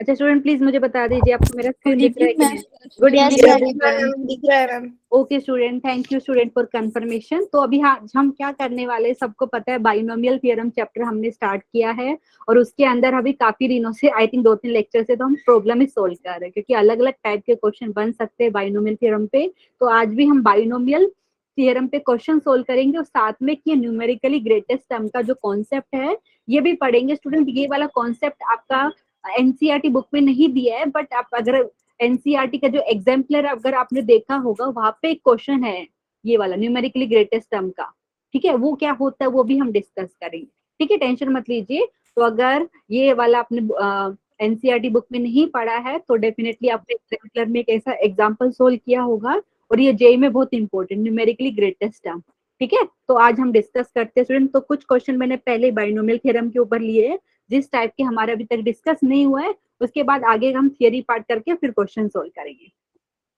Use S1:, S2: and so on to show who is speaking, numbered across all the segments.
S1: अच्छा student please मुझे बता दीजिए आपको मेरा स्क्रीन दिख रहा है कि नहीं? गुड
S2: यस
S1: इवनिंग
S2: मैम, दिख रहा है ma'am.
S1: Okay student, thank you student for confirmation. तो अभी हाँ हम क्या करने वाले हैं, सबको पता है बाइनोमियल थ्योरम चैप्टर हमने स्टार्ट किया है और उसके अंदर अभी काफी दिनों से आई थिंक 2-3 लेक्चर से तो हम प्रॉब्लम ही सोल्व कर रहे हैं, क्योंकि अलग अलग टाइप के क्वेश्चन बन सकते हैं बाइनोमियल थ्योरम पे। तो आज भी हम बाइनोमियल थ्योरम पे क्वेश्चन सोल्व करेंगे और साथ में कि न्यूमेरिकली ग्रेटेस्ट टर्म का जो कॉन्सेप्ट है ये भी पढ़ेंगे। स्टूडेंट ये वाला कॉन्सेप्ट आपका एनसीईआरटी बुक में नहीं दिया है, बट आप अगर एनसीईआरटी का जो एग्जाम्पलर अगर आपने देखा होगा वहां पे एक क्वेश्चन है ये वाला न्यूमेरिकली ग्रेटेस्ट टर्म का, ठीक है, वो क्या होता है वो भी हम डिस्कस करेंगे, ठीक है, टेंशन मत लीजिए। तो अगर ये वाला आपने एनसीईआरटी बुक में नहीं पढ़ा है तो डेफिनेटली आपने एग्जाम्पलर में एक ऐसा एग्जाम्पल सोल्व किया होगा और ये जेई में बहुत इंपॉर्टेंट न्यूमेरिकली ग्रेटेस्ट टर्म, ठीक है। तो आज हम डिस्कस करते हैं स्टूडेंट। तो कुछ क्वेश्चन मैंने पहले बाइनोमियल थ्योरम के ऊपर लिए जिस टाइप के हमारे अभी तक डिस्कस नहीं हुआ है, उसके बाद आगे हम थियरी पार्ट करके फिर क्वेश्चन सोल्व करेंगे।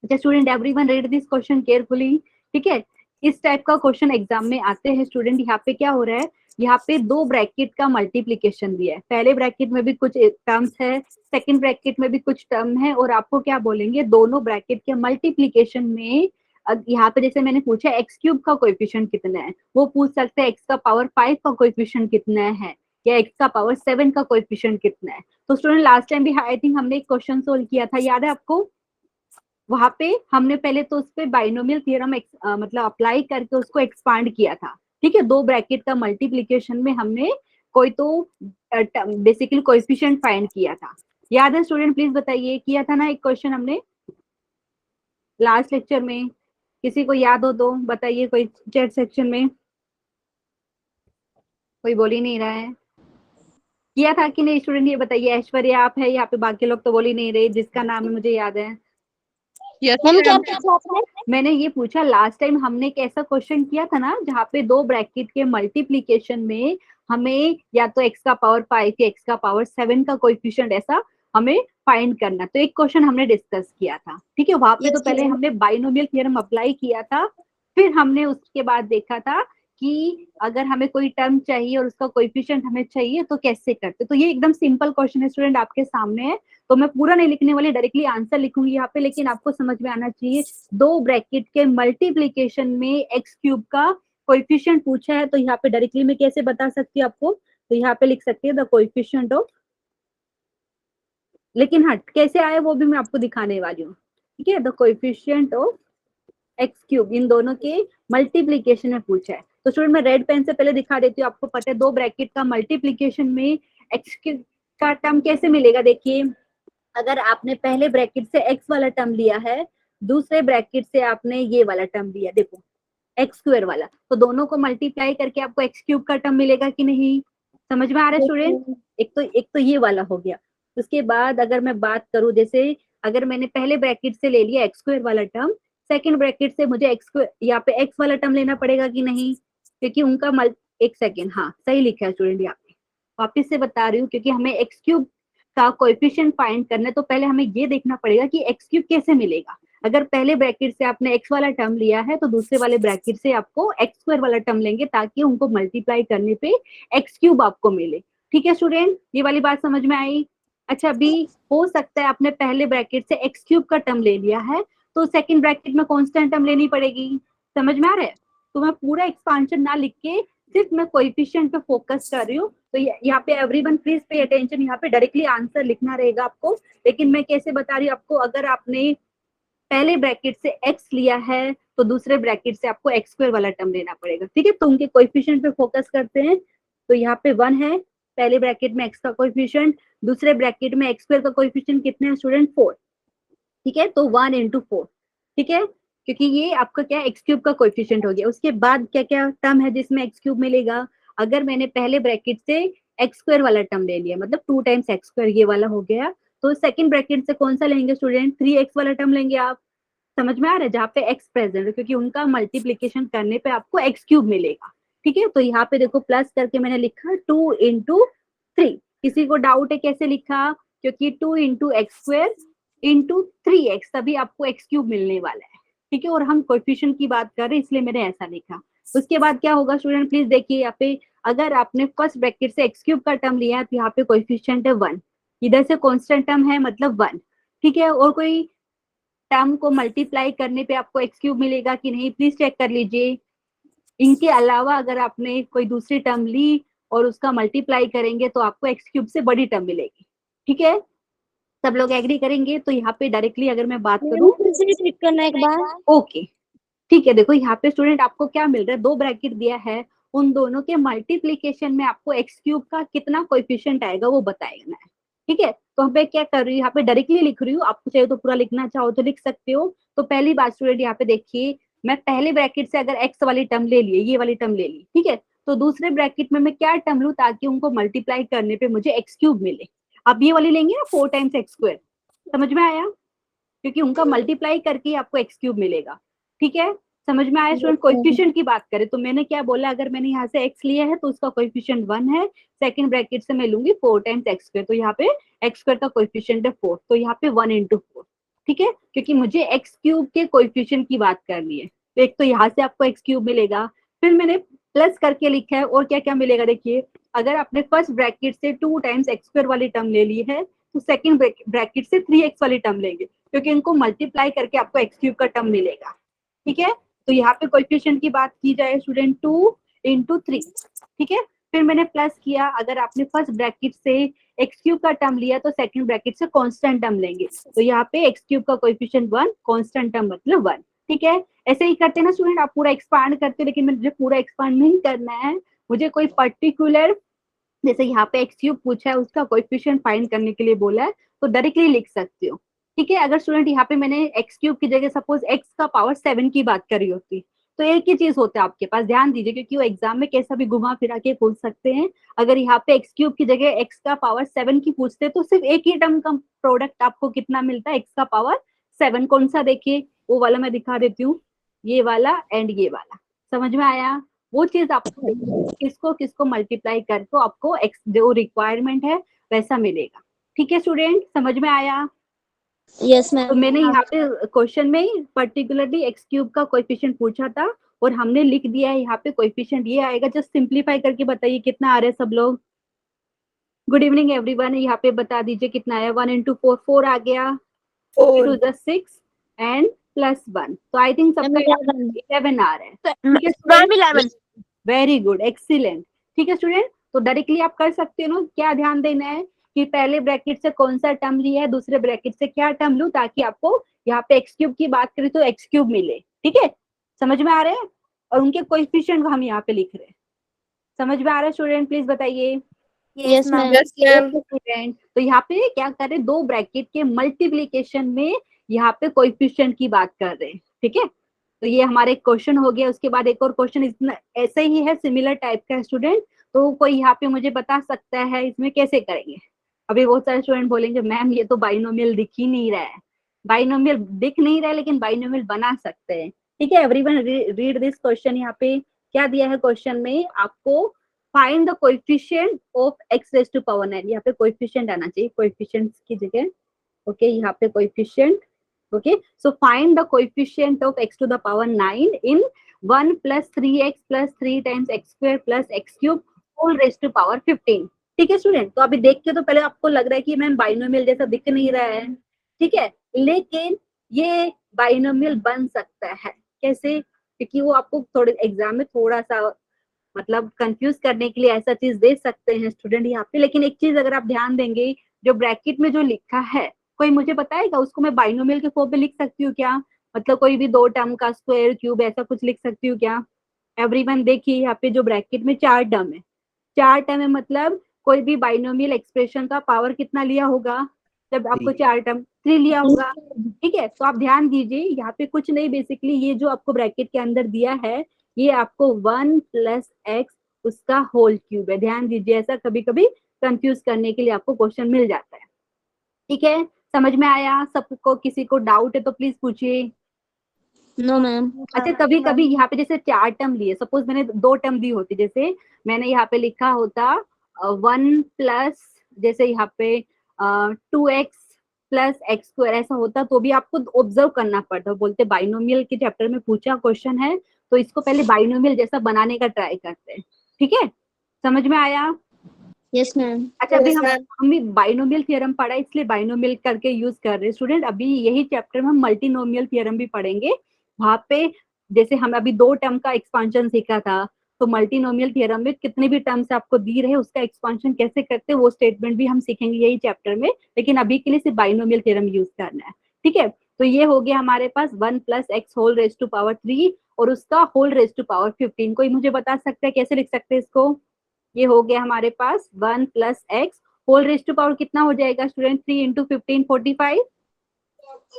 S1: अच्छा student everyone read this question carefully, ठीक है। इस टाइप का क्वेश्चन एग्जाम में आते हैं स्टूडेंट। यहाँ पे क्या हो रहा है, यहाँ पे दो ब्रैकेट का मल्टीप्लीकेशन दिया है, पहले ब्रैकेट में भी कुछ टर्म्स है, सेकंड ब्रैकेट में भी कुछ टर्म है और आपको क्या बोलेंगे दोनों ब्रैकेट के मल्टीप्लीकेशन में यहाँ पे जैसे मैंने पूछा एक्स क्यूब का कोएफिशिएंट कितना है, वो पूछ सकते हैं एक्स का पावर 5 का कोएफिशिएंट कितना है या एक्स का पावर 7 का कोएफिशिएंट कितना है। तो स्टूडेंट लास्ट टाइम भी आई थिंक हमने एक क्वेश्चन सोल्व किया था, याद है आपको? वहां पे हमने पहले तो उस पर बाइनोमियल थ्योरम मतलब अप्लाई करके उसको एक्सपांड किया था, ठीक है। दो ब्रैकेट का मल्टीप्लीकेशन में हमने कोई तो बेसिकली कोएफिशिएंट फाइंड किया था, याद है स्टूडेंट? प्लीज बताइए, किया था ना एक क्वेश्चन हमने लास्ट लेक्चर में? किसी को याद हो तो बताइए, कोई चैट सेक्शन में। कोई बोल ही नहीं रहा है, किया था कि नहीं स्टूडेंट? ये बताइए, ऐश्वर्या आप है यहाँ पे, बाकी लोग तो बोल ही नहीं रहे, जिसका नाम है मुझे याद है।
S2: मैम क्या पूछा आपने?
S1: मैंने ये पूछा लास्ट टाइम हमने एक ऐसा क्वेश्चन किया था ना जहाँ पे दो ब्रैकेट के मल्टीप्लीकेशन में हमें या तो एक्स का पावर 5 या एक्स का पावर 7 का कोएफिशिएंट ऐसा हमें फाइंड करना। तो एक क्वेश्चन हमने डिस्कस किया था, ठीक है। वहां पे तो पहले हमने बाइनोमियल थ्योरम अप्लाई किया था, फिर हमने उसके बाद देखा था कि अगर हमें कोई टर्म चाहिए और उसका कोएफिशिएंट हमें चाहिए तो कैसे करते। तो ये एकदम सिंपल क्वेश्चन है स्टूडेंट, आपके सामने है। तो मैं पूरा नहीं लिखने वाली, डायरेक्टली आंसर लिखूंगी यहाँ पे, लेकिन आपको समझ में आना चाहिए दो ब्रैकेट के मल्टीप्लीकेशन में एक्स क्यूब का कोएफिशिएंट पूछा है तो यहाँ पे डायरेक्टली मैं कैसे बता सकती हूँ आपको, तो यहाँ पे लिख सकती है द कोएफिशिएंट ऑफ, लेकिन हाँ कैसे आए वो भी मैं आपको दिखाने वाली हूँ, ठीक है। The coefficient of x cube in दोनों के मल्टीप्लीकेशन में पूछा है। तो स्टूडेंट मैं रेड पेन से पहले दिखा देती हूँ, आपको पता है दो ब्रैकेट का मल्टीप्लीकेशन में एक्स क्यूब का टर्म कैसे मिलेगा। देखिए अगर आपने पहले ब्रैकेट से एक्स वाला टर्म लिया है, दूसरे ब्रैकेट से आपने ये वाला टर्म लिया, देखो एक्स स्क्वायर वाला, तो दोनों को मल्टीप्लाई करके आपको एक्स क्यूब का टर्म मिलेगा कि नहीं? समझ में आ रहा है स्टूडेंट? एक तो ये वाला हो गया। उसके बाद अगर मैं बात करूं, जैसे अगर मैंने पहले ब्रैकेट से ले लिया एक्स स्क्वायर वाला टर्म, सेकंड ब्रैकेट से मुझे एक्स यहाँ पे एक्स वाला टर्म लेना पड़ेगा कि नहीं? क्योंकि उनका एक सेकेंड, हाँ सही लिखा है स्टूडेंट यहाँ पे, वापिस से बता रही हूँ, क्योंकि हमें एक्स क्यूब का कोएफिशिएंट फाइंड करना है तो पहले हमें ये देखना पड़ेगा कि एक्स क्यूब कैसे मिलेगा। अगर पहले ब्रैकेट से आपने एक्स वाला टर्म लिया है तो दूसरे वाले ब्रैकेट से आपको एक्स स्क्वायर वाला टर्म लेंगे ताकि उनको मल्टीप्लाई करने पे एक्स क्यूब आपको मिले, ठीक है स्टूडेंट? ये वाली बात समझ में आई? अच्छा अभी हो सकता है आपने पहले ब्रैकेट से एक्स क्यूब का टर्म ले लिया है तो सेकंड ब्रैकेट में कांस्टेंट टर्म लेनी पड़ेगी, समझ में आ रहा है? तो मैं पूरा एक्सपांशन ना लिख के सिर्फ मैं कोएफिशिएंट पे फोकस कर रही हूँ। तो यहाँ पे एवरीवन प्लीज पे अटेंशन, यहाँ पे डायरेक्टली आंसर लिखना रहेगा आपको, लेकिन मैं कैसे बता रही हूँ आपको, अगर आपने पहले ब्रैकेट से x लिया है तो दूसरे ब्रैकेट से आपको एक्स स्क्वायर वाला टर्म लेना पड़ेगा, ठीक है। तो उनके कोएफिशिएंट पे फोकस करते हैं। तो यहाँ पे 1 है पहले ब्रैकेट में x का कोएफिशिएंट, दूसरे ब्रैकेट में एक्स स्क्वायर का कोएफिशिएंट कितना है स्टूडेंट? 4, ठीक है। तो 1 into 4, ठीक है, क्योंकि ये आपका क्या एक्स क्यूब का कोएफिशिएंट हो गया। उसके बाद क्या क्या टर्म है जिसमें एक्स क्यूब मिलेगा? अगर मैंने पहले ब्रैकेट से एक्स स्क्वायर वाला टर्म ले लिया, मतलब 2 टाइम्स एक्स स्क्वायर ये वाला हो गया, तो सेकंड ब्रैकेट से कौन सा लेंगे स्टूडेंट? 3x वाला टर्म लेंगे आप, समझ में आ रहा है? जहाँ पे एक्स प्रेजेंट है, क्योंकि उनका मल्टीप्लीकेशन करने पे आपको एक्स क्यूब मिलेगा, ठीक है। तो यहाँ पे देखो प्लस करके मैंने लिखा 2 into 3। किसी को डाउट है कैसे लिखा? क्योंकि 2 into x square into 3x तभी आपको एक्स क्यूब मिलने वाला है, ठीक है। और हम कोएफिशिएंट की बात कर रहे हैं इसलिए मैंने ऐसा लिखा। उसके बाद क्या होगा स्टूडेंट प्लीज देखिए, यहाँ पे अगर आपने फर्स्ट ब्रैकेट से एक्स क्यूब का टर्म लिया है तो यहाँ पे कोएफिशिएंट है 1, इधर से कांस्टेंट टर्म है मतलब 1, ठीक है। और कोई टर्म को मल्टीप्लाई करने पे आपको एक्स क्यूब मिलेगा कि नहीं, प्लीज चेक कर लीजिए। इनके अलावा अगर आपने कोई दूसरी टर्म ली और उसका मल्टीप्लाई करेंगे तो आपको एक्स क्यूब से बड़ी टर्म मिलेगी, ठीक है। सब लोग एग्री करेंगे? तो यहाँ पे डायरेक्टली अगर मैं बात करूँ,
S2: रिपीट करना एक बार।
S1: ओके ठीक है। देखो यहाँ पे स्टूडेंट आपको क्या मिल रहा है, 2 ब्रैकेट दिया है, उन दोनों के मल्टीप्लीकेशन में आपको एक्स क्यूब का कितना कोएफिशिएंट आएगा वो बताएगा है, ठीक है। तो हम पे क्या कर रही हूँ, यहाँ पे डायरेक्टली लिख रही हूँ, आपको चाहिए तो पूरा लिखना चाहो तो लिख सकते हो। तो पहली बात स्टूडेंट यहाँ पे देखिए, मैं पहले ब्रैकेट से अगर एक्स वाली टर्म ले लिए, ये वाली टर्म ले ली, ठीक है, तो दूसरे ब्रैकेट में मैं क्या टर्म लूँ ताकि उनको मल्टीप्लाई करने पे मुझे एक्स क्यूब मिले। अब ये वाली लेंगे ना 4 टाइम्स एक्स स्क्वायर, समझ में आया, क्योंकि उनका मल्टीप्लाई करके आपको एक्स क्यूब मिलेगा, ठीक है। समझ में आया स्टूडेंट? कोएफिशिएंट की बात करें तो मैंने क्या बोला, अगर मैंने यहाँ से x लिया है तो उसका कोएफिशिएंट 1 है, सेकंड ब्रैकेट से मैं लूंगी 4 टाइम्स एक्स स्क्वायर, तो यहाँ पे एक्स स्क्वायर का कोएफिशिएंट है 4, तो यहाँ पे 1 into 4, ठीक है, क्योंकि मुझे एक्स क्यूब के कोएफिशिएंट की बात करनी है। तो एक तो यहाँ से आपको एक्स क्यूब मिलेगा, फिर मैंने प्लस करके लिखा है, और क्या क्या मिलेगा देखिए, अगर आपने फर्स्ट ब्रैकेट से 2 टाइम्स एक्स स्क्वायर वाली टर्म ले ली है तो सेकंड ब्रैकेट से 3x वाली टर्म लेंगे, क्योंकि इनको मल्टीप्लाई करके आपको एक्स क्यूब का टर्म मिलेगा, ठीक है। तो यहाँ पे कोएफिशिएंट की बात की जाए स्टूडेंट 2 into 3, ठीक है। फिर मैंने प्लस किया, अगर आपने फर्स्ट ब्रैकेट से एक्स क्यूब का टर्म लिया तो सेकंड ब्रैकेट से कांस्टेंट टर्म लेंगे, तो यहाँ पे एक्स क्यूब का कोएफिशिएंट 1, कांस्टेंट टर्म मतलब 1, ठीक है। ऐसे ही करते ना स्टूडेंट, आप पूरा एक्सपांड करते, लेकिन मुझे पूरा एक्सपांड नहीं करना है, मुझे कोई पर्टिकुलर, जैसे यहाँ पे एक्स क्यूब पूछा है उसका कोएफिशिएंट फाइंड करने के लिए बोला है, तो डायरेक्टली लिख सकते हो, ठीक है। अगर स्टूडेंट यहाँ पे मैंने एक्स क्यूब की जगह सपोज एक्स का पावर 7 की बात करी होती, तो एक ही चीज होता है आपके पास, ध्यान दीजिए, क्योंकि वो एग्जाम में कैसा भी घुमा फिरा के पूछ सकते हैं। अगर यहाँ पे एक्स क्यूब की जगह एक्स का पावर 7 की पूछते तो सिर्फ एक ही टर्म का प्रोडक्ट आपको कितना मिलता है, एक्स का पावर 7, कौन सा देखिए, वो वाला मैं दिखा देती हूँ, ये वाला एंड ये वाला, समझ में आया। वो चीज आपको किसको किसको मल्टीप्लाई करके आपको एक्स जो रिक्वायरमेंट है वैसा मिलेगा, ठीक है स्टूडेंट, समझ में आया।
S2: यस
S1: तो
S2: मैम।
S1: मैंने यहाँ पे क्वेश्चन में ही पर्टिकुलरली एक्स क्यूब का कोएफिशिएंट पूछा था और हमने लिख दिया है यहाँ पे कोएफिशिएंट ये आएगा। जस्ट सिंप्लीफाई करके बताइए कितना आ रहा है सब लोग। गुड इवनिंग एवरीवन, यहाँ पे बता दीजिए कितना आया। 1 into 4 4 आ गया, 4 to the 6 एंड प्लस 1, तो आई थिंक सबका 11 आ रहा है, ठीक है। वेरी गुड, एक्सीलेंट, ठीक है स्टूडेंट। तो डायरेक्टली आप कर सकते हो ना, क्या ध्यान देना है कि पहले ब्रैकेट से कौन सा टर्म लिया है, दूसरे ब्रैकेट से क्या टर्म लूं, ताकि आपको यहाँ पे एक्स क्यूब की बात करें तो एक्स क्यूब मिले, ठीक है, समझ में आ रहा है। और उनके कोएफिशिएंट हम यहाँ पे लिख रहे हैं, समझ में आ रहा है स्टूडेंट, प्लीज बताइए।
S2: Yes ma'am.
S1: स्टूडेंट तो यहाँ पे क्या कर रहे हैं, 2 ब्रैकेट के मल्टीप्लीकेशन में यहाँ पे कोएफिशिएंट की बात कर रहे हैं, ठीक है। तो ये हमारे क्वेश्चन हो गया, उसके बाद एक और क्वेश्चन इतना ऐसे ही है, सिमिलर टाइप का स्टूडेंट, तो कोई यहाँ पे मुझे बता सकता है इसमें कैसे करेंगे। अभी बहुत सारे स्टूडेंट बोलेंगे मैम ये तो बाइनोमियल दिख ही नहीं रहा है, बाइनोमियल दिख नहीं रहा है लेकिन बाइनोमियल बना सकते हैं, ठीक है। एवरीवन रीड दिस क्वेश्चन, यहाँ पे क्या दिया है क्वेश्चन में आपको, find the coefficient of x raise to power 9, यहाँ पे कोएफिशिएंट आना चाहिए, कोएफिशिएंट की जगह, ओके, यहाँ पे coefficient, okay, so find the coefficient of x to the power 9 in 1 plus 3x plus 3 times x square plus x cube whole raised to power 15, ठीक है स्टूडेंट। तो अभी देख के तो पहले आपको लग रहा है कि मैम बाइनोमियल जैसा दिख नहीं रहा है, ठीक है, लेकिन ये बाइनोमियल बन सकता है, कैसे, क्योंकि वो आपको थोड़े एग्जाम में थोड़ा सा मतलब कंफ्यूज करने के लिए ऐसा चीज दे सकते हैं स्टूडेंट यहाँ पे। लेकिन एक चीज अगर आप ध्यान देंगे, जो ब्रैकेट में जो लिखा है, कोई मुझे बताएगा उसको मैं बाइनोमियल के फॉर्म पे लिख सकती हूँ क्या, मतलब कोई भी 2 टर्म का स्क्वायर क्यूब ऐसा कुछ लिख सकती हूँ क्या। एवरीवन देखिए यहाँ पे जो ब्रैकेट में 4 टर्म है, 4 टर्म है, मतलब कोई भी बाइनोमियल एक्सप्रेशन का पावर कितना लिया होगा, जब आपको 4 टर्म 3 लिया होगा, ठीक है। तो आप ध्यान दीजिए यहाँ पे कुछ नहीं, बेसिकली ये जो आपको ब्रैकेट के अंदर दिया है ये आपको 1 plus x उसका होल क्यूब है, ध्यान दीजिए, ऐसा कभी कभी कंफ्यूज करने के लिए आपको क्वेश्चन मिल जाता है, ठीक है, समझ में आया सबको, किसी को डाउट है तो प्लीज पूछिए।
S2: No ma'am.
S1: अच्छा, कभी कभी यहाँ पे जैसे 4 टर्म लिए, सपोज मैंने 2 टर्म दी होती, जैसे मैंने यहाँ पे लिखा होता 1 प्लस जैसे यहाँ पे 2x प्लस एक्स स्क्वायर ऐसा होता, तो भी आपको ऑब्जर्व करना पड़ता, बोलते बाइनोमियल के चैप्टर में पूछा क्वेश्चन है तो इसको पहले बाइनोमियल जैसा बनाने का ट्राई करते हैं, ठीक है, समझ में आया।
S2: Yes, ma'am.
S1: अच्छा, अभी
S3: Yes,
S1: हम
S3: ma'am.
S1: हमने बाइनोमियल थ्योरम पढ़ा इसलिए बाइनोमियल करके यूज कर रहे हैं स्टूडेंट। अभी यही चैप्टर में हम मल्टीनोमियल थ्योरम भी पढ़ेंगे। वहां पे जैसे हम अभी 2 टर्म का एक्सपांशन सीखा था, तो मल्टीनोमियल थ्योरम में कितने भी टर्म्स आपको दी रहे उसका एक्सपांशन कैसे करते हैं वो स्टेटमेंट भी हम सीखेंगे यही चैप्टर में, लेकिन अभी के लिए सिर्फ बाइनोमियल थ्योरम यूज करना है। ठीक है, तो ये हो गया हमारे पास 1 + x whole raise to power 3 और उसका होल रेज टू पावर 15। कोई मुझे बता सकता है कैसे लिख सकते हैं इसको? ये हो गया हमारे पास 1 + x whole raise to power कितना हो जाएगा स्टूडेंट? 3 × 15 45।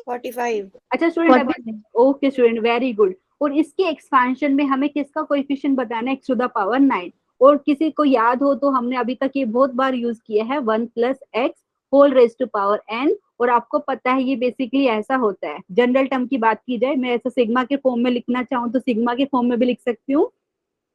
S3: 45.
S1: अच्छा स्टूडेंट, अभी ओके स्टूडेंट, वेरी गुड। और इसके एक्सपेंशन में हमें किसका कोएफिशिएंट बताना है? x to the power 9। और किसी को याद हो तो हमने अभी तक ये बहुत बार यूज किया है 1 + x whole raise to power n। और आपको पता है ये बेसिकली ऐसा होता है, जनरल टर्म की बात की जाए, मैं ऐसा सिग्मा के फॉर्म में लिखना चाहूँ तो सिग्मा के फॉर्म में भी लिख सकती हूँ।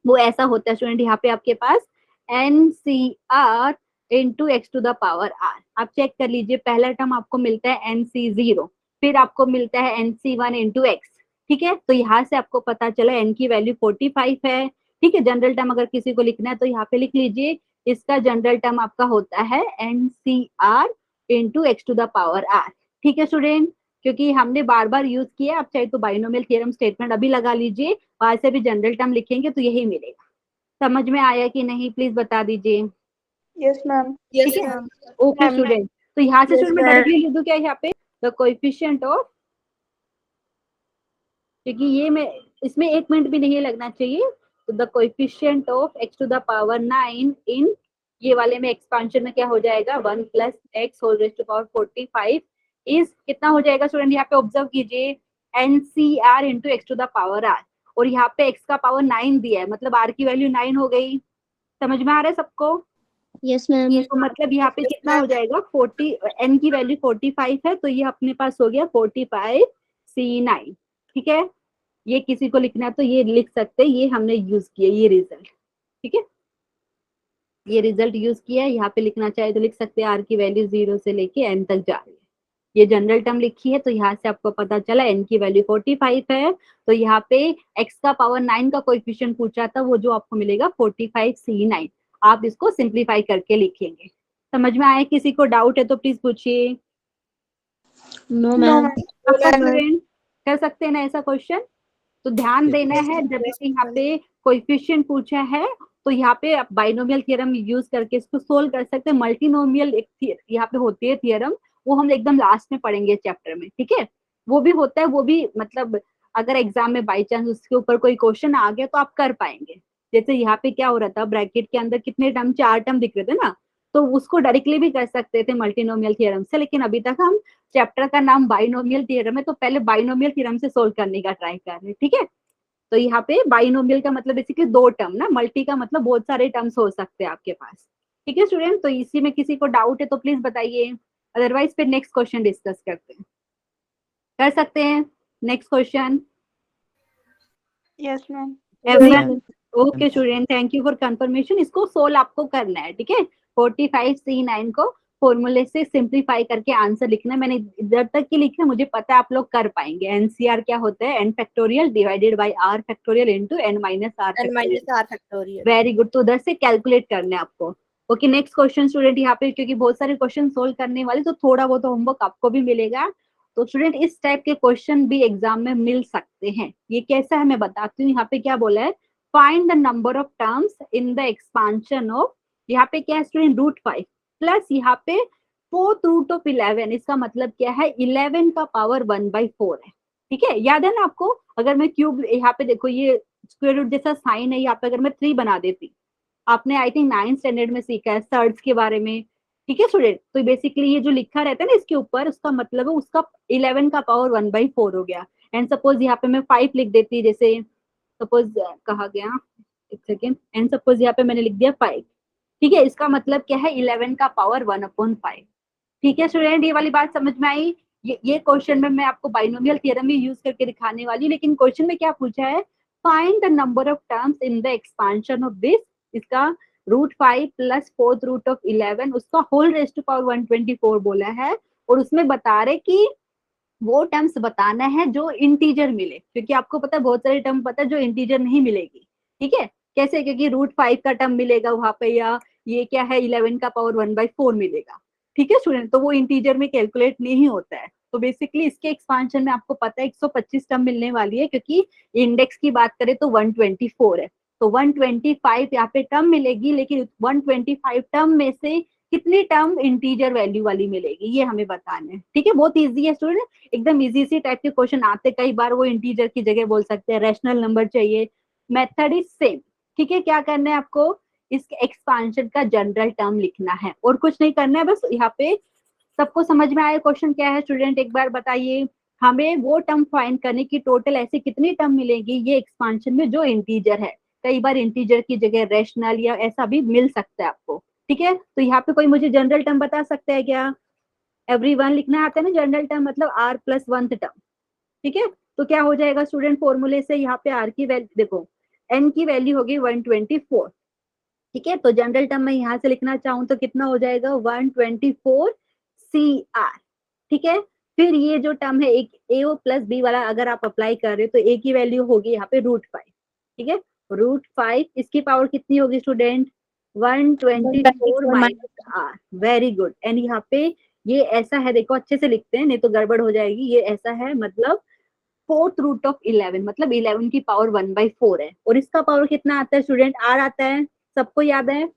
S1: वो ऐसा होता है स्टूडेंट, यहाँ पे आपके पास NCR into x to the power r. आप चेक कर लीजिए, पहला टर्म आपको मिलता है NC0, फिर आपको मिलता है NC1 इंटू एक्स। ठीक है, तो यहाँ से आपको पता चला n की वैल्यू 45 है। ठीक है, जनरल टर्म अगर किसी को लिखना है तो यहाँ पे लिख लीजिए, इसका जनरल टर्म आपका होता है NCR into x to the power r. ठीक है स्टूडेंट, क्योंकि हमने बार बार यूज किया, आप चाहे तो बाइनोमियल थ्योरम स्टेटमेंट अभी लगा लीजिए, वहां से भी जनरल टर्म लिखेंगे तो यही मिलेगा। समझ में आया कि नहीं प्लीज बता दीजिए।
S3: Yes, ma'am.
S1: ठीक
S3: Yes,
S1: है,
S3: ma'am.
S1: Okay
S3: Ma'am.
S1: स्टूडेंट। तो यहाँ से
S3: Yes,
S1: स्टूडेंट मैं
S3: ma'am.
S1: डायरेक्टली लिख दूं क्या यहाँ पे? द कोएफिशिएंट ऑफ, क्योंकि ये मैं इसमें 1 मिनट भी नहीं लगना चाहिए, तो the coefficient of x to the power 9 in ये वाले में एक्सपांशन में क्या हो जाएगा? 1 + x whole raise to power 45 is कितना हो जाएगा स्टूडेंट? यहाँ पे ऑब्जर्व कीजिए, NCR into x to the power r। और यहाँ पे x का पावर 9 दिया है, मतलब r की वैल्यू 9 हो गई। समझ में आ रहा है सबको?
S2: Yes, ma'am.
S1: तो मतलब यहाँ पे कितना हो जाएगा? 40, n की वैल्यू 45 है तो ये अपने पास हो गया 45C9। ठीक है, ये किसी को लिखना है तो ये लिख सकते हैं, ये हमने यूज किया ये रिजल्ट। ठीक है, ये रिजल्ट यूज किया है, यहाँ पे लिखना चाहे तो लिख सकते हैं, आर की वैल्यू 0 से लेके n तक जा रही है। ये जनरल टर्म लिखी है तो यहाँ से आपको पता चला n की वैल्यू 45 है, तो यहाँ पे x का पावर 9 का कोएफिशिएंट पूछा था, वो जो आपको मिलेगा 45C9। आप इसको सिंप्लीफाई करके लिखेंगे। समझ में आया? किसी को डाउट है तो प्लीज पूछिए।
S2: No,
S3: No,
S2: ma'am.
S3: ma'am.
S1: पक्का
S3: Yes, ma'am.
S1: स्टूडेंट कर सकते हैं ना ऐसा क्वेश्चन? तो ध्यान देना है, जब भी यहाँ पे कोएफिशिएंट पूछा है तो यहाँ पे आप बाइनोमियल थ्योरम यूज करके इसको सोल्व कर सकते हैं। मल्टीनोमियल एक यहाँ पे होती है थ्योरम, वो हम एकदम लास्ट में पढ़ेंगे चैप्टर में। ठीक है, वो भी होता है, वो भी मतलब अगर एग्जाम में बाई चांस उसके ऊपर कोई क्वेश्चन आ गया तो आप कर पाएंगे। जैसे यहाँ पे क्या हो रहा था, ब्रैकेट के अंदर कितने टर्म? 4 टर्म दिख रहे थे ना, तो उसको डायरेक्टली भी कर सकते थे मल्टीनोमियल थ्योरम से, लेकिन अभी तक हम चैप्टर का नाम बाइनोमियल थ्योरम है तो पहले बाइनोमियल थ्योरम से सोल्व करने का ट्राई कर रहे हैं। ठीक है, तो यहाँ पे बाइनोमियल का मतलब बेसिकली 2 टर्म ना, मल्टी का मतलब बहुत सारे टर्म्स हो सकते हैं आपके पास। ठीक है स्टूडेंट, तो इसी में किसी को डाउट है तो प्लीज बताइए, अदरवाइज फिर नेक्स्ट क्वेश्चन डिस्कस करते हैं। कर सकते हैं next question?
S3: Yes, ma'am.
S1: Everyone okay student, thank you for confirmation. इसको सोल्व आपको करना है। ठीक है, 45C9 को फॉर्मूले से सिंप्लीफाई करके आंसर लिखना है। मैंने इधर तक की लिखा है, मुझे पता है आप लोग कर पाएंगे। NCR क्या होता है? n factorial divided by r factorial into n - r
S3: N
S1: factorial.
S3: minus R factorial.
S1: Very good, तो उधर से कैलकुलेट करना है आपको। ओके, नेक्स्ट क्वेश्चन स्टूडेंट, यहाँ पे क्योंकि बहुत सारे क्वेश्चन सोल्व करने वाले तो थोड़ा बहुत होमवर्क आपको भी मिलेगा। तो स्टूडेंट इस टाइप के क्वेश्चन भी एग्जाम में मिल सकते हैं। ये कैसा है मैं बताती हूँ। यहाँ पे क्या बोला है? Find the number of terms in the expansion of, यहाँ पे क्या है स्टूडेंट? √5 प्लस यहाँ पे 4th रूट ऑफ 11। इसका मतलब क्या है? 11 का पावर 1/4 है। ठीक है, याद है ना आपको? अगर मैं क्यूब, यहाँ पे देखो ये स्क्वायर रूट जैसा साइन है, यहाँ पे अगर मैं 3 बना देती, आपने आई थिंक 9th स्टैंडर्ड में सीखा है सर्ड्स के बारे में। ठीक है स्टूडेंट, तो बेसिकली ये जो लिखा रहता है ना इसके ऊपर, उसका मतलब है उसका 11 का पावर 1/4 हो गया। एंड सपोज यहाँ पे मैं 5 लिख देती, जैसे सपोज कहा गया, एक सेकेंड, एंड सपोज यहाँ पे मैंने लिख दिया 5। ठीक है, इसका मतलब क्या है? 11 का पावर 1/5। ठीक है स्टूडेंट, ये वाली बात समझ में आई? ये क्वेश्चन में मैं आपको बाइनोमियल थ्योरम ही यूज करके दिखाने वाली हूँ, लेकिन क्वेश्चन में क्या पूछा है? Find the number of terms in the expansion of this, इसका √5 प्लस 4th रूट ऑफ 11, उसका होल रेज टू पावर 124 बोला है। और उसमें बता रहे कि वो टर्म्स बताना है जो इंटीजर मिले, क्योंकि आपको पता है बहुत सारे टर्म पता है जो इंटीजर नहीं मिलेगी। ठीक है, कैसे? क्योंकि √5 का टर्म मिलेगा वहां पे, या ये क्या है 11 का पावर 1/4 मिलेगा। ठीक है स्टूडेंट, तो वो इंटीजर में कैलकुलेट नहीं होता है। तो बेसिकली इसके एक्सपांशन में आपको पता है 125 टर्म मिलने वाली है, क्योंकि इंडेक्स की बात करें तो 124 है, तो 125 यहाँ पे टर्म मिलेगी, लेकिन 125 टर्म में से कितनी टर्म इंटीजर वैल्यू वाली मिलेगी ये हमें बताना है। ठीक है, बहुत इजी है स्टूडेंट, एकदम इजी सी टाइप के क्वेश्चन आते, कई बार वो इंटीजर की जगह बोल सकते हैं रैशनल नंबर चाहिए, मेथड इज सेम। ठीक है, क्या करना है आपको, इस एक्सपांशन का जनरल टर्म लिखना है और कुछ नहीं करना है, बस यहाँ पे सबको समझ में आया क्वेश्चन क्या है स्टूडेंट, एक बार बताइए। हमें वो टर्म फाइंड करने की टोटल ऐसी कितनी टर्म मिलेगी ये एक्सपांशन में जो इंटीजर है, कई बार इंटीजर की जगह रैशनल या ऐसा भी मिल सकता है आपको। ठीक है, तो यहाँ पे कोई मुझे जनरल टर्म बता सकता है क्या? एवरीवन लिखना आता है ना जनरल टर्म, मतलब r प्लस 1th टर्म। ठीक है, तो क्या हो जाएगा स्टूडेंट फॉर्मूले से, यहाँ पे r की वैल्यू देखो, n की वैल्यू होगी 124। ठीक है, तो जनरल टर्म में यहाँ से लिखना चाहूँ तो कितना हो जाएगा 124 CR। ठीक है, फिर ये जो टर्म है एक AO प्लस B वाला अगर आप अप्लाई कर रहे हो तो A की वैल्यू होगी यहाँ पे √5। ठीक है, √5 इसकी पावर कितनी होगी student 124 minus R। Very good, and यहाँ पे ये ऐसा है, देखो अच्छे से लिखते हैं नहीं तो गड़बड़ हो जाएगी, ये ऐसा है मतलब 4th रूट ऑफ 11, मतलब 11 की पावर 1/4 है, और इसका पावर कितना आता है स्टूडेंट R आता है, सबको याद है?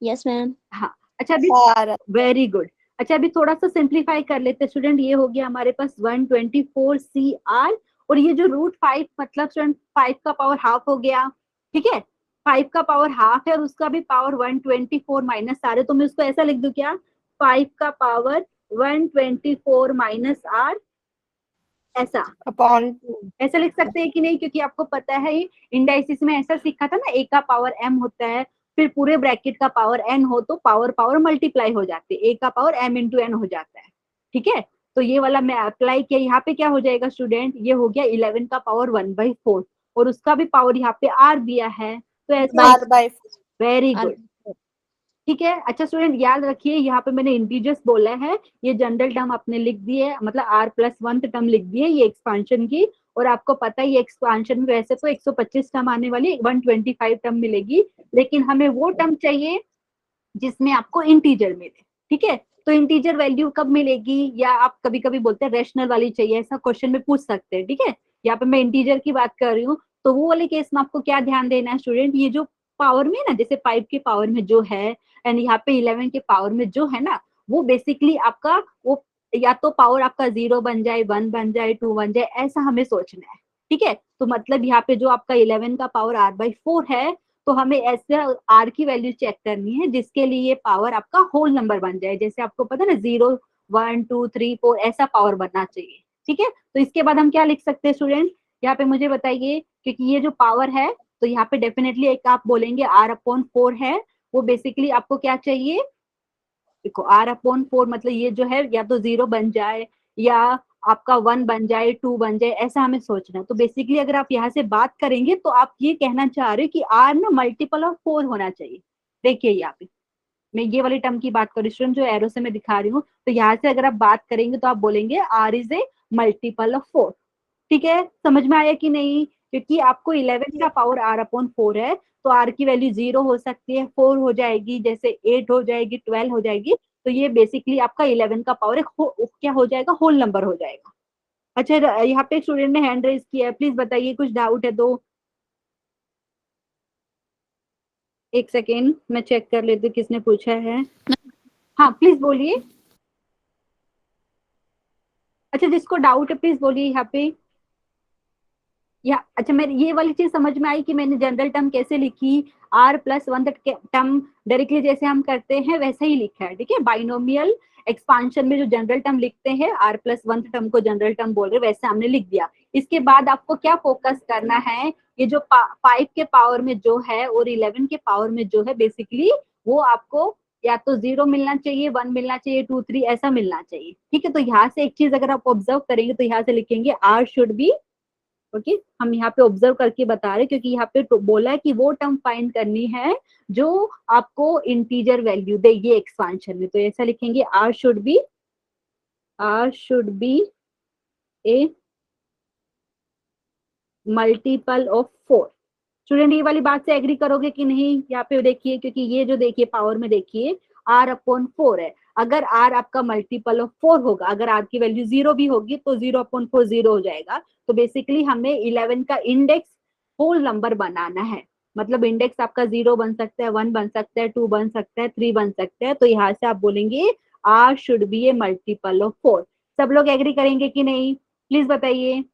S2: Yes, ma'am.
S1: हाँ, अच्छा अभी
S3: R
S1: वेरी गुड। अच्छा अभी थोड़ा सा सिंप्लीफाई कर लेते हैं स्टूडेंट, ये हो गया हमारे पास 124 CR, और ये जो √5 मतलब स्टूडेंट 5 का पावर हाफ हो गया। ठीक है, 5 का पावर हाफ है और उसका भी पावर 124 माइनस R है, तो मैं उसको ऐसा लिख दूं क्या 5 का पावर 124 माइनस R, ऐसा
S3: अपॉन
S1: ऐसा लिख सकते हैं कि नहीं? क्योंकि आपको पता है इंडाइसिस में ऐसा सीखा था ना, a का पावर m होता है, फिर पूरे ब्रैकेट का पावर n हो तो पावर पावर मल्टीप्लाई हो जाती है, a का पावर m इंटू n हो जाता है। ठीक है, तो ये वाला मैं अप्लाई किया, यहाँ पे क्या हो जाएगा स्टूडेंट, ये हो गया 11 का पावर 1/4, और उसका भी पावर यहाँ पे r दिया है, तो ऐसा
S3: R/4।
S1: Very good. ठीक है, अच्छा स्टूडेंट याद रखिए यहाँ पे मैंने इंटीजर्स बोला है, ये जनरल टर्म आपने लिख दिए, मतलब r प्लस 1th टर्म लिख दिए ये एक्सपांशन की, और आपको पता है ये एक्सपांशन में वैसे तो 125 टर्म आने वाली, 125 टर्म मिलेगी, लेकिन हमें वो टर्म चाहिए जिसमें आपको इंटीजर मिले। ठीक है, तो इंटीजर वैल्यू कब मिलेगी, या आप कभी कभी बोलते हैं रैशनल वाली चाहिए, ऐसा क्वेश्चन में पूछ सकते हैं। ठीक है, यहाँ पे मैं इंटीजर की बात कर रही हूँ, तो वो वाले केस में आपको क्या ध्यान देना है स्टूडेंट, ये जो पावर में ना, जैसे 5 के पावर में जो है एंड यहाँ पे 11 के पावर में जो है ना, वो बेसिकली आपका वो या तो पावर आपका 0 बन जाए, 1 बन जाए, 2 बन जाए, ऐसा हमें सोचना है। ठीक है, तो मतलब यहाँ पे जो आपका 11 का पावर r/4 है, तो हमें ऐसे r की वैल्यू चेक करनी है जिसके लिए पावर आपका होल नंबर बन जाए, जैसे आपको पता है ना 0 1 2 3 4 ऐसा पावर बनना चाहिए। ठीक है, तो इसके बाद हम क्या लिख सकते हैं स्टूडेंट, यहाँ पे मुझे बताइए, क्योंकि ये जो पावर है तो यहाँ पे डेफिनेटली एक आप बोलेंगे r/4 है, वो बेसिकली आपको क्या चाहिए, देखो r/4 मतलब ये जो है या तो 0 बन जाए या आपका 1 बन जाए, 2 बन जाए, ऐसा हमें सोचना है। तो बेसिकली अगर आप यहाँ से बात करेंगे तो आप ये कहना चाह रहे हो कि r ना मल्टीपल ऑफ 4 होना चाहिए। देखिए यहाँ पे मैं ये वाली टर्म की बात कर रही हूँ स्टूडेंट, जो एरो से मैं दिखा रही हूँ, तो यहाँ से अगर आप बात करेंगे तो आप बोलेंगे r is a multiple of 4। ठीक है, समझ में आया कि नहीं? क्योंकि आपको 11 का पावर r/4 है, तो r की वैल्यू 0 हो सकती है, 4 हो जाएगी, जैसे 8 हो जाएगी, 12 हो जाएगी, तो ये बेसिकली आपका 11 का पावर एक क्या हो जाएगा, होल नंबर हो जाएगा। अच्छा यहाँ पे स्टूडेंट ने हैंड रेज किया है, प्लीज बताइए कुछ डाउट है तो। एक सेकेंड मैं चेक कर लेती हूँ किसने पूछा है। हाँ प्लीज बोलिए। अच्छा जिसको डाउट है प्लीज बोलिए यहाँ पे। या अच्छा मेरी ये वाली चीज समझ में आई कि मैंने जनरल टर्म कैसे लिखी, r+1 टर्म डायरेक्टली जैसे हम करते हैं वैसा ही लिखा है। ठीक है, बाइनोमियल एक्सपांशन में जो जनरल टर्म लिखते हैं r+1 टर्म को जनरल टर्म बोल रहे वैसे हमने लिख दिया। इसके बाद आपको क्या फोकस करना है, ये जो 5 के पावर में जो है और 11 के पावर में जो है, बेसिकली वो आपको या तो 0 मिलना चाहिए, 1 मिलना चाहिए, 2 3 ऐसा मिलना चाहिए। ठीक है, तो यहाँ से एक चीज अगर आप ऑब्जर्व करेंगे तो यहाँ से लिखेंगे r शुड बी, ओके हम यहाँ पे ऑब्जर्व करके बता रहे हैं क्योंकि यहाँ पे तो बोला है कि वो टर्म फाइंड करनी है जो आपको इंटीजर वैल्यू देगी एक्सपांशन में, तो ऐसा लिखेंगे r should be A multiple of 4। Student ये वाली बात से एग्री करोगे कि नहीं? यहाँ पे देखिए, क्योंकि ये जो देखिए पावर में देखिए r/4 है, अगर r आपका मल्टीपल ऑफ 4 होगा, अगर r की वैल्यू 0 भी होगी तो 0/4 0 हो जाएगा। तो बेसिकली हमें 11 का इंडेक्स होल नंबर बनाना है, मतलब इंडेक्स आपका 0 बन सकता है, 1 बन सकता है, 2 बन सकता है, 3 बन सकता है। तो यहाँ से आप बोलेंगे r should be A multiple of 4। सब लोग एग्री करेंगे कि नहीं? प्लीज बताइए।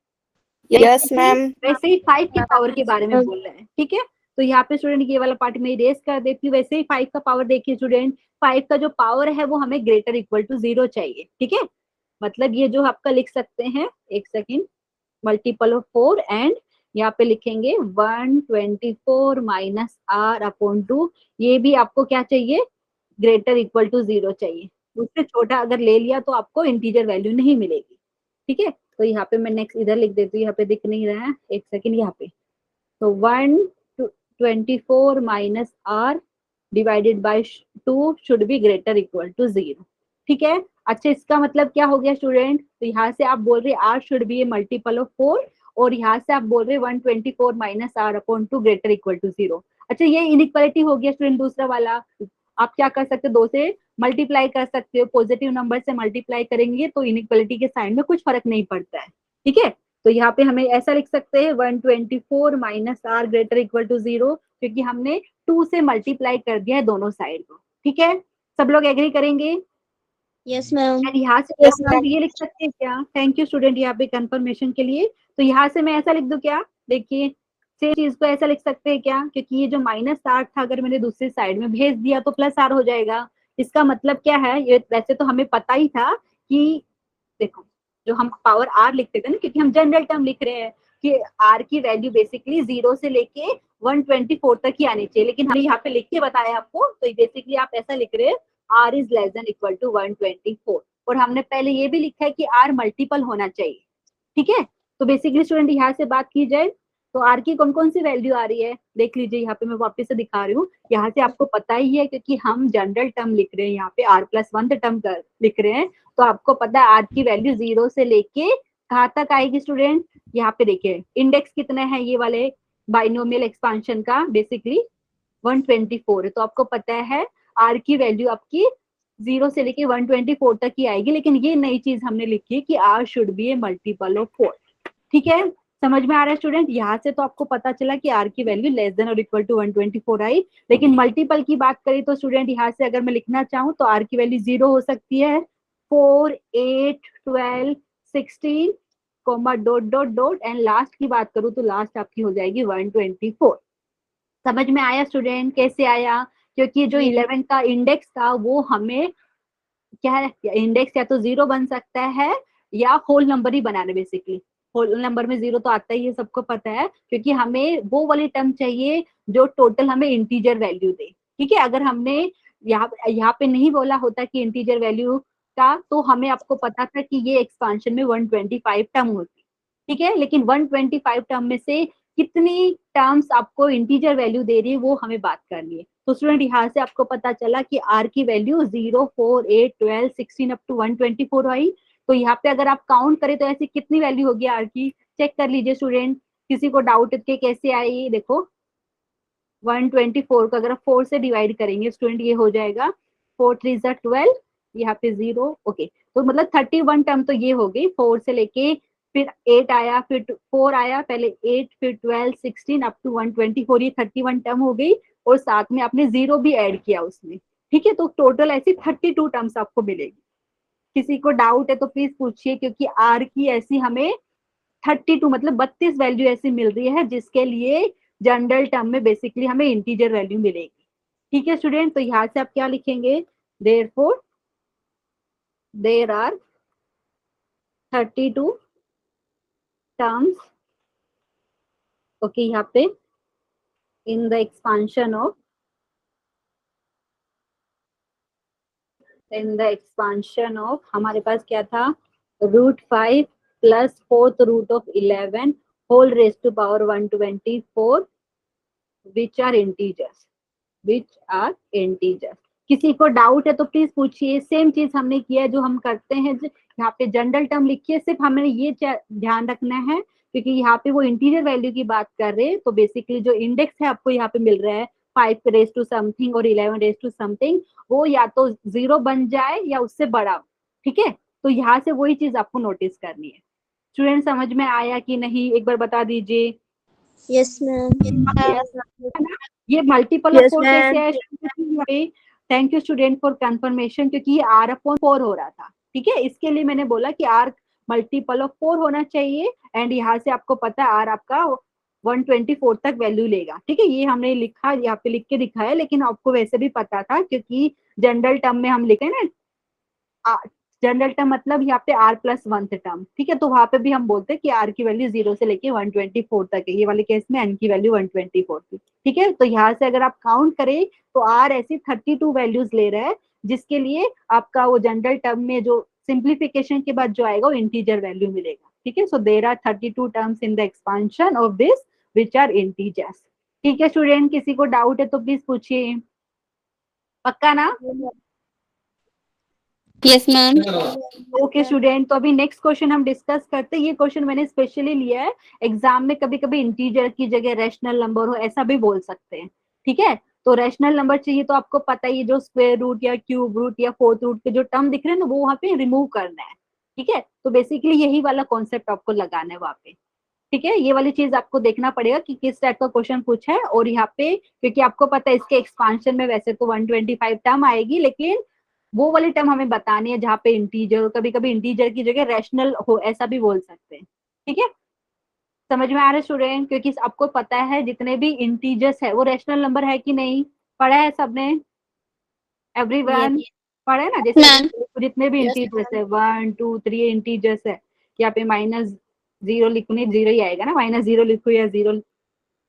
S3: Yes, ma'am.
S1: वैसे ही 5 की पावर के बारे में बोल रहे हैं, ठीक है। तो यहाँ पे स्टूडेंट ये वाला पार्ट में इरेज कर देती हूँ। वैसे ही 5 का पावर देखिए स्टूडेंट, 5 का जो पावर है वो हमें ग्रेटर इक्वल टू 0 चाहिए, ठीक है। मतलब ये जो आपका लिख सकते हैं, एक सेकेंड, मल्टीपल ऑफ 4 एंड यहाँ पे लिखेंगे 124 माइनस r/2। ये भी आपको क्या चाहिए? ग्रेटर इक्वल टू 0 चाहिए। उससे छोटा अगर ले लिया तो आपको इंटीजर वैल्यू नहीं मिलेगी, ठीक है। तो यहाँ पे मैं नेक्स्ट इधर लिख देती हूँ, यहाँ पे दिख नहीं रहा है, एक सेकेंड, यहाँ पे। तो 124 minus r divided by 2 should be greater equal to 0, ठीक है। अच्छा, इसका मतलब क्या हो गया स्टूडेंट? तो यहाँ से आप बोल रहे r should be A multiple of 4, और यहाँ से आप बोल रहे 124 minus r/2 greater equal to 0। अच्छा, ये इनइक्वालिटी हो गया स्टूडेंट दूसरा वाला। आप क्या कर सकते हो? 2 से मल्टीप्लाई कर सकते हो, पॉजिटिव नंबर से मल्टीप्लाई करेंगे तो इनइक्वालिटी के साइन में कुछ फर्क नहीं पड़ता है, ठीक है। तो यहाँ पे हमें ऐसा लिख सकते हैं 124 minus r greater equal to 0, क्योंकि हमने 2 से मल्टीप्लाई कर दिया है दोनों साइड को, ठीक है। सब लोग एग्री करेंगे?
S2: Yes, ma'am.
S1: एंड यहाँ से
S3: Yes, ma'am.
S1: ये लिख सकते हैं क्या? थैंक यू स्टूडेंट यहाँ पे कंफर्मेशन के लिए। तो यहाँ से मैं ऐसा लिख दूं क्या? देखिए, सेम चीज को ऐसा लिख सकते हैं क्या? क्योंकि ये जो माइनस r था, अगर मैंने दूसरी साइड में भेज दिया तो प्लस r हो जाएगा। इसका मतलब क्या है? ये वैसे तो हमें पता ही था कि देखो, जो हम पावर r लिखते थे ना, क्योंकि हम जनरल टर्म लिख रहे हैं कि r की वैल्यू बेसिकली 0 से लेके 124 तक ही आनी चाहिए, लेकिन हमने यहाँ पे लिख के बताया आपको। तो बेसिकली आप ऐसा लिख रहे हैं r is less than equal to 124, और हमने पहले ये भी लिखा है कि r मल्टीपल होना चाहिए, ठीक है। तो बेसिकली स्टूडेंट यहाँ से बात की जाए तो r की कौन कौन सी वैल्यू आ रही है, देख लीजिए। यहाँ पे मैं वापस से दिखा रही हूँ, यहाँ से आपको पता ही है क्योंकि हम जनरल टर्म लिख रहे हैं, यहाँ पे r+1 टर्म लिख रहे हैं। तो आपको पता है r की वैल्यू 0 से लेके कहाँ तक आएगी स्टूडेंट? यहाँ पे देखिए इंडेक्स कितने हैं ये वाले बाइनोमियल एक्सपांशन का, बेसिकली 124 है। तो आपको पता है r की वैल्यू आपकी 0 से लेके 124 तक ही आएगी, लेकिन ये नई चीज हमने लिखी है कि r should be A multiple of 4, ठीक है। समझ में आ रहा है स्टूडेंट? यहाँ से तो आपको पता चला कि r की वैल्यू लेस देन और इक्वल टू 124 आई, लेकिन मल्टीपल की बात करें तो स्टूडेंट यहाँ से अगर मैं लिखना चाहूँ तो r की वैल्यू 0 हो सकती है, 4, 8, 12, 16, comma dot dot dot, and last की बात करूँ तो लास्ट आपकी हो जाएगी 124। समझ में आया स्टूडेंट? कैसे आया? क्योंकि जो 11 का इंडेक्स था वो हमें क्या है, इंडेक्स या तो 0 बन सकता है या होल नंबर ही बनाना। बेसिकली होल नंबर में 0 तो आता ही है, सबको पता है, क्योंकि हमें वो वाली टर्म चाहिए जो टोटल हमें इंटीजर वैल्यू दे, ठीक है। अगर हमने यहाँ पे नहीं बोला होता कि इंटीजर वैल्यू का, तो हमें आपको पता था कि ये एक्सपांशन में 125 टर्म होती, ठीक है। लेकिन 125 टर्म में से कितनी टर्म्स आपको इंटीजर वैल्यू दे रही है वो हमें बात करनी है। तो स्टूडेंट यहाँ से आपको पता चला कि r की वैल्यू 0, 4, 8, 12, 16 अप टू 124 आई। तो यहाँ पे अगर आप काउंट करें तो ऐसी कितनी वैल्यू होगी r की? चेक कर लीजिए स्टूडेंट, किसी को डाउट के कैसे आई? देखो 124 को अगर आप 4 से डिवाइड करेंगे स्टूडेंट, ये हो जाएगा 4 3 12, यहाँ पे 0, ओके। तो मतलब 31 टर्म तो ये हो गई, 4 से लेके फिर 8 आया, फिर 4 आया, पहले 8, फिर 12, 16 अप टू 124, ये 31 टर्म हो गई, और साथ में आपने 0 भी ऐड किया उसमें, ठीक है। तो टोटल ऐसी 32 टर्म्स आपको मिलेगी। किसी को डाउट है तो प्लीज पूछिए, क्योंकि r की ऐसी हमें 32 मतलब 32 वैल्यू ऐसी मिल रही है जिसके लिए जनरल टर्म में बेसिकली हमें इंटीजर वैल्यू मिलेगी, ठीक है स्टूडेंट। तो यहाँ से आप क्या लिखेंगे? Therefore there are 32 terms, okay. यहाँ पे इन द एक्सपांशन ऑफ हमारे पास क्या था? √5 plus 4th root of 11 whole raise to power 124 which are integers. किसी को डाउट है तो प्लीज पूछिए। सेम चीज हमने किया है जो हम करते हैं, यहाँ पे जनरल टर्म लिखिए, सिर्फ हमें ये ध्यान रखना है क्योंकि यहाँ पे वो इंटीजर वैल्यू की बात कर रहे हैं, तो बेसिकली जो इंडेक्स है आपको यहाँ पे मिल रहा है 5 रेज टू समथिंग और 11 रेज टू समथिंग, वो या तो 0 बन जाए या उससे बड़ा, ठीक है। तो यहाँ से वही चीज आपको नोटिस करनी है। स्टूडेंट समझ में आया कि नहीं, एक बार बता दीजिए।
S2: Yes, ma'am.
S1: ये मल्टीपल ऑफ
S3: Yes,
S1: 4
S3: ma'am.
S1: कैसे है? Thank you student for confirmation, क्योंकि ये r/4 हो रहा था, ठीक है। इसके लिए मैंने बोला कि r मल्टीपल ऑफ 4 होना चाहिए, एंड यहाँ से आपको पता है r आपका 124 तक वैल्यू लेगा, ठीक है। ये हमने लिखा, यहाँ पे लिख के दिखाया, लेकिन आपको वैसे भी पता था, क्योंकि जनरल टर्म में हम लिखे ना, जनरल टर्म मतलब यहाँ पे r+1 टर्म, ठीक है। तो वहां पे भी हम बोलते हैं कि r की वैल्यू 0 से लेके 124 तक है। ये वाले केस में n की वैल्यू 124 थी, ठीक है। तो यहाँ से अगर आप काउंट करें तो r ऐसी 32 वैल्यूज ले रहा है, जिसके लिए आपका वो जनरल टर्म में जो सिंप्लीफिकेशन के बाद जो आएगा वो इंटीजर वैल्यू मिलेगा, ठीक है। So there are 32 terms in the expansion of this which are integers, ठीक है। स्टूडेंट किसी को डाउट है तो प्लीज पूछिए, पक्का ना?
S3: Yes, ma'am.
S1: ओके स्टूडेंट, तो अभी नेक्स्ट क्वेश्चन हम डिस्कस करते हैं। ये क्वेश्चन मैंने स्पेशली लिया है, एग्जाम में कभी कभी इंटीजर की जगह रैशनल नंबर हो ऐसा भी बोल सकते हैं, ठीक है। तो रैशनल नंबर चाहिए तो आपको पता ही है, जो स्क्वायर रूट या क्यूब रूट या फोर्थ रूट के जो टर्म दिख रहे हैं ना, वो वहाँ पे रिमूव करना है, ठीक है। तो बेसिकली यही वाला कॉन्सेप्ट आपको लगाना है वहाँ पे, ठीक है। ये वाली चीज आपको देखना पड़ेगा कि किस टाइप का क्वेश्चन पूछा है। और यहाँ पे क्योंकि आपको पता है इसके एक्सपांशन में वैसे तो 125 टर्म आएगी, लेकिन वो वाली टर्म हमें बतानी है जहाँ पे इंटीजर, कभी कभी इंटीजर की जगह रैशनल हो ऐसा भी बोल सकते हैं, ठीक है। समझ में आ रहा है स्टूडेंट? क्योंकि आपको पता है जितने भी इंटीजर्स है वो रैशनल नंबर है कि नहीं, पढ़ा है सबने? एवरीवन पढ़ा है ना? जैसे
S3: Ma'am.
S1: जितने भी
S2: Yes,
S1: इंटीजर्स है 1 2 3 इंटीजर्स है, यहाँ पे -0 लिखूं, नहीं 0 ही आएगा ना, -0 लिखूं या 0,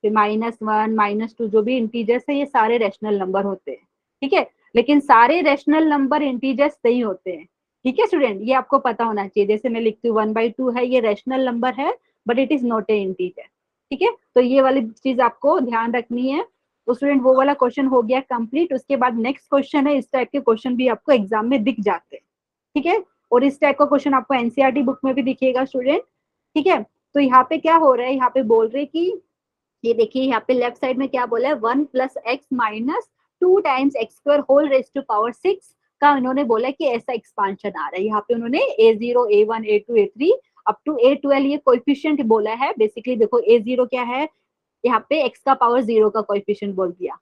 S1: फिर -1 -2 जो भी इंटीजर्स है ये सारे रैशनल नंबर होते हैं, ठीक है। लेकिन सारे रैशनल नंबर इंटीजर्स नहीं होते हैं, ठीक है स्टूडेंट, ये आपको पता होना चाहिए। जैसे मैं लिखती हूँ 1/2 है, ये रैशनल नंबर है but it is not a integer, ठीक है। तो ये वाली चीज आपको ध्यान रखनी है। तो स्टूडेंट वो वाला क्वेश्चन हो गया कंप्लीट। उसके बाद नेक्स्ट क्वेश्चन है, इस टाइप के क्वेश्चन भी आपको एग्जाम में दिख जाते हैं, ठीक है। और इस टाइप का क्वेश्चन आपको एनसीईआरटी बुक में भी दिखेगा स्टूडेंट, ठीक है। तो यहाँ पे क्या हो रहा है, यहाँ पे बोल रहे कि ये देखिए यहाँ पे लेफ्ट साइड में क्या बोला है, 1 + x - 2 times x² whole raise to power 6 का उन्होंने बोला कि ऐसा एक्सपांशन आ रहा है। यहाँ पे उन्होंने a0 a1 a2 a3 up to a12 ये कोएफिशिएंट बोला है। बेसिकली देखो a0 क्या है, यहाँ पे x का पावर 0 का कोएफिशिएंट बोल दिया,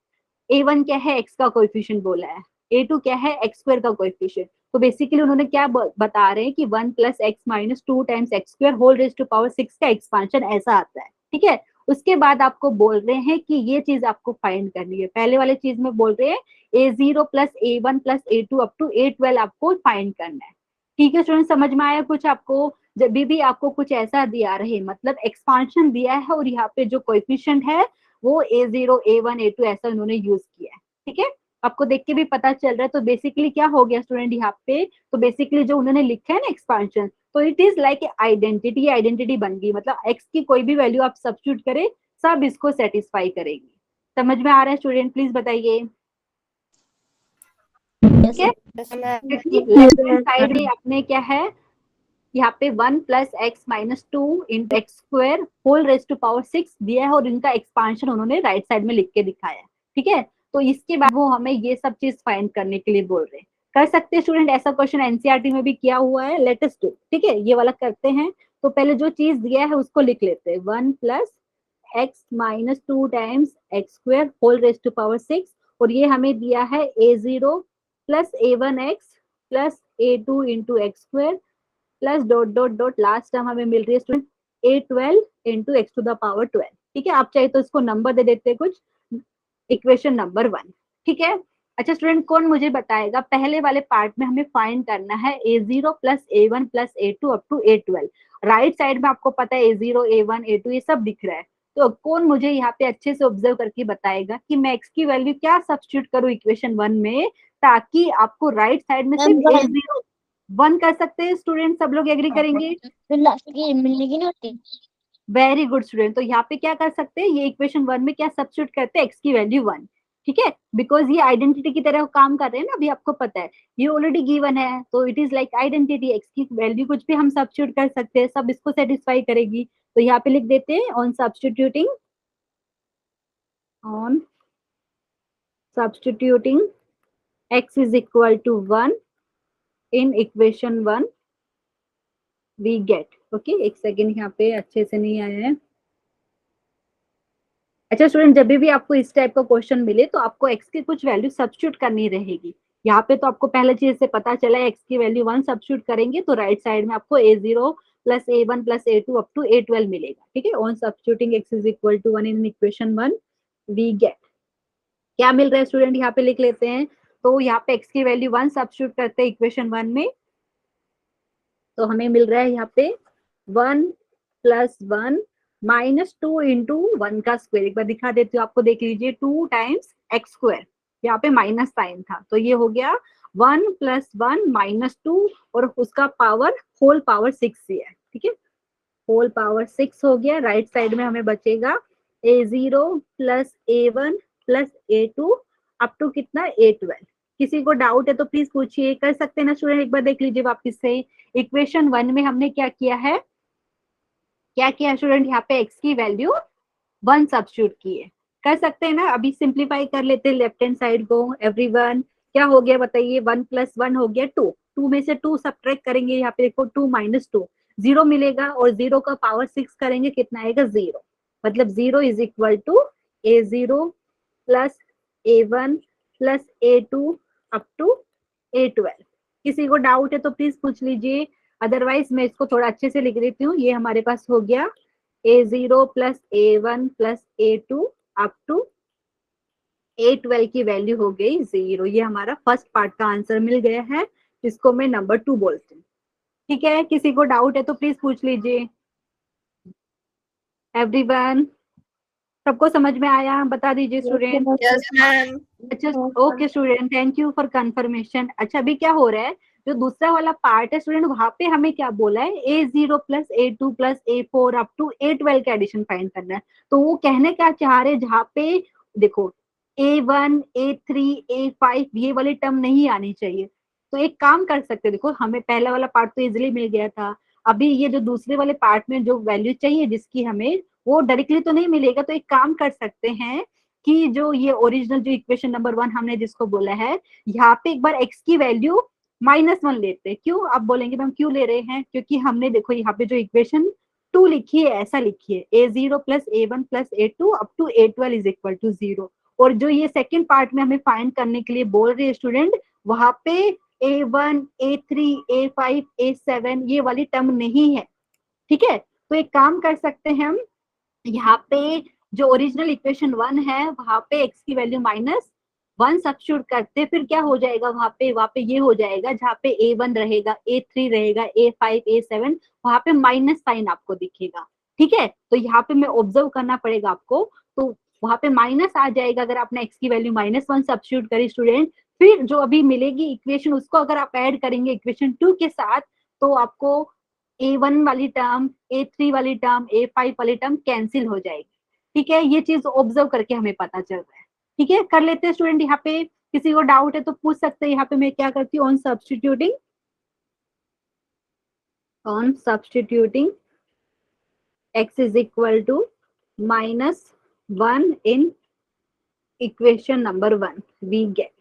S1: a1 क्या है, x का कोएफिशिएंट बोला है, a2 क्या है, x² का कोएफिशिएंट। तो बेसिकली उन्होंने क्या बता रहे हैं कि 1 + x - 2 times x² whole raise to power 6 का एक्सपांशन ऐसा आता है, ठीक है। उसके बाद आपको बोल रहे हैं कि ये चीज आपको फाइंड करनी है। पहले वाले चीज में बोल रहे हैं a0 + a1 + a2 up to a12 आपको फाइंड करना है, ठीक है स्टूडेंट। समझ में आया कुछ आपको? जब भी आपको कुछ ऐसा दिया रहे, मतलब एक्सपांशन दिया है और यहाँ पे जो कोएफिशिएंट है वो a0 a1 a2 ऐसा उन्होंने यूज किया है, ठीक है। आपको देख के भी पता चल रहा है। तो बेसिकली क्या हो गया स्टूडेंट यहाँ पे, तो बेसिकली जो उन्होंने लिखा है ना एक्सपांशन, तो इट इज लाइक आइडेंटिटी, ये आइडेंटिटी बन गई, मतलब x की कोई भी वैल्यू आप सब्स्टिट्यूट करें सब इसको सेटिस्फाई करेगी। समझ में आ रहा है स्टूडेंट? प्लीज बताइए, ठीक है।
S3: Yes, ma'am.
S1: क्योंकि लेफ्ट हैंड साइड में अपने क्या है, यहाँ पे 1 + x - 2 × x² whole raise to power 6 दिया है और इनका एक्सपांशन उन्होंने राइट साइड में लिख के दिखाया है, ठीक है। तो इसके बाद वो हमें ये सब चीज फाइंड करने के लिए बोल रहे हैं। कर सकते हैं स्टूडेंट, ऐसा क्वेश्चन एनसीईआरटी में भी किया हुआ है, लेटेस्ट, ठीक है। ये वाला करते हैं। तो पहले जो चीज दिया है उसको लिख लेते हैं, 1 + x - 2 times x² whole raise to power 6, और ये हमें दिया है a0 + a1x + a2 × x² plus dot dot dot last term हमें मिल रही है स्टूडेंट a12 × x⁻12, ठीक है। आप चाहे तो इसको नंबर दे देते हैं कुछ, इक्वेशन नंबर 1, ठीक है। अच्छा स्टूडेंट, कौन मुझे बताएगा, पहले वाले पार्ट में हमें फाइंड करना है a0 + a1 + a2 up to a12। Right side में आपको पता है a0 a1 a2 ये सब दिख रहा है। तो कौन मुझे यहाँ पे अच्छे से ऑब्जर्व करके बताएगा कि मैं x की वैल्यू क्या सब्स्टिट्यूट करूँ इक्वेशन 1 में, ताकि आपको राइट साइड में सिर्फ a0 1 कर सकते हैं। स्टूडेंट सब लोग एग्री करेंगे?
S2: फिर लास्ट की मिलने की नहीं होती।
S1: Very good student. तो यहाँ पे क्या कर सकते हैं, ये इक्वेशन 1 में क्या सब्स्टिट्यूट करते हैं, x की वैल्यू 1, ठीक है। बिकॉज ये आइडेंटिटी की तरह काम कर रहे हैं ना, अभी आपको पता है ये ऑलरेडी गिवन है, तो it is like identity, x की वैल्यू कुछ भी हम सब्स्टिट्यूट कर सकते हैं, सब इसको सेटिस्फाई करेगी। तो यहाँ पे लिख देते हैं on substituting x is equal to 1 in equation 1 we get. Okay एक सेकेंड, यहाँ पे अच्छे से नहीं आया है। अच्छा स्टूडेंट, जब भी आपको इस टाइप का क्वेश्चन मिले तो आपको x की कुछ वैल्यू सब्स्टिट्यूट करनी रहेगी। यहाँ पे तो आपको पहले चीज से पता चला है x की वैल्यू 1 सब्स्टिट्यूट करेंगे तो राइट साइड में आपको a0 plus a1 plus a2 up to a12 मिलेगा। ठीक है, on substituting x is equal to 1 in equation 1 we get. क्या मिल रहा है स्टूडेंट, यहाँ पे लिख लेते हैं। तो यहाँ पे x की वैल्यू 1 सब्स्टिट्यूट करते हैं इक्वेशन 1 में, तो हमें मिल रहा है यहाँ पे 1 प्लस 1 माइनस 2 इंटू 1 का स्क्वायर। एक बार दिखा देती हूँ आपको, देख लीजिए 2 टाइम्स एक्स स्क्वायर, यहाँ पे माइनस साइन था तो ये हो गया 1 प्लस 1 माइनस 2 और उसका पावर होल पावर 6 ही है। ठीक है, होल पावर 6 हो गया। राइट साइड में हमें बचेगा a0 plus a1 plus a2 up to कितना a12। किसी को डाउट है तो प्लीज पूछिए, कर सकते हैं ना स्टूडेंट। एक बार देख लीजिए वापस से, इक्वेशन 1 में हमने क्या किया है, क्या किया स्टूडेंट, यहाँ पे x की वैल्यू 1 सब्स्टिट्यूट की है। कर सकते हैं ना, अभी सिंप्लीफाई कर लेते हैं लेफ्ट हैंड साइड को। एवरीवन क्या हो गया बताइए, 1 प्लस 1 हो गया 2, 2 में से 2 सब्ट्रैक्ट करेंगे, यहाँ पे देखो 2 माइनस 2 0 मिलेगा और 0 का पावर 6 करेंगे कितना आएगा 0, मतलब 0 is equal to a0 plus a1 plus a2 up to a12। किसी को डाउट है तो प्लीज पूछ लीजिए, अदरवाइज मैं इसको थोड़ा अच्छे से लिख देती हूँ। ये हमारे पास हो गया a0 plus a1 plus a2 up to a12 की वैल्यू हो गई 0। ये हमारा फर्स्ट पार्ट का आंसर मिल गया है, जिसको मैं नंबर 2 बोलती हूँ। ठीक है, किसी को डाउट है तो प्लीज पूछ लीजिए। एवरीवन, सबको समझ में आया, बता दीजिए स्टूडेंट।
S3: Yes, ma'am.
S1: अच्छा okay student, thank you for confirmation. अच्छा अभी क्या हो रहा है, जो दूसरा वाला पार्ट है स्टूडेंट, वहां पे हमें क्या बोला है, a0 plus a2 plus a4 up to a12 का एडिशन फाइंड करना है। तो वो कहने क्या चाह रहे, जहाँ पे देखो a1 a3 a5 ये वाली टर्म नहीं आनी चाहिए। तो एक काम कर सकते, देखो हमें पहला वाला पार्ट तो इजिली मिल गया था, अभी ये जो दूसरे वाले पार्ट में जो वैल्यू चाहिए जिसकी हमें, वो डायरेक्टली तो नहीं मिलेगा। तो एक काम कर सकते हैं कि जो ये ओरिजिनल जो इक्वेशन नंबर 1 हमने जिसको बोला है, यहाँ पे एक बार x की वैल्यू -1 लेते हैं। क्यों, आप बोलेंगे मैम क्यों ले रहे हैं, क्योंकि हमने देखो यहाँ पे जो इक्वेशन 2 लिखी है ऐसा लिखी है a0 plus a1 plus a2 up to a12 is equal to 0। और जो ये सेकेंड पार्ट में हमें फाइंड करने के लिए बोल रहे हैं स्टूडेंट, वहां पे a1 a3 a5 a7 ये वाली टर्म नहीं है। ठीक है, तो एक काम कर सकते हैं हम, यहाँ पे जो ओरिजिनल इक्वेशन 1 है वहां पे x की वैल्यू -1 सब्स्टिट्यूट करते, फिर क्या हो जाएगा वहां पे ये हो जाएगा, जहाँ पे a1 रहेगा a3 रहेगा a5 a7 वहां पे माइनस साइन आपको दिखेगा। ठीक है, तो यहाँ पे मैं ऑब्जर्व करना पड़ेगा आपको, तो वहां पे माइनस आ जाएगा अगर आपने x की वैल्यू -1 सब्स्टिट्यूट करी स्टूडेंट। फिर जो अभी मिलेगी इक्वेशन, उसको अगर आप ऐड करेंगे इक्वेशन 2 के साथ, तो आपको a1 वाली टर्म a3 वाली टर्म a5 वाली टर्म कैंसिल हो जाएगी। ठीक है, ये चीज ऑब्जर्व करके हमें पता चल रहा है। ठीक है, कर लेते हैं स्टूडेंट। यहाँ पे किसी को डाउट है तो पूछ सकते हैं। यहाँ पे मैं क्या करती हूँ, on substituting x is equal to -1 in equation number 1 we get.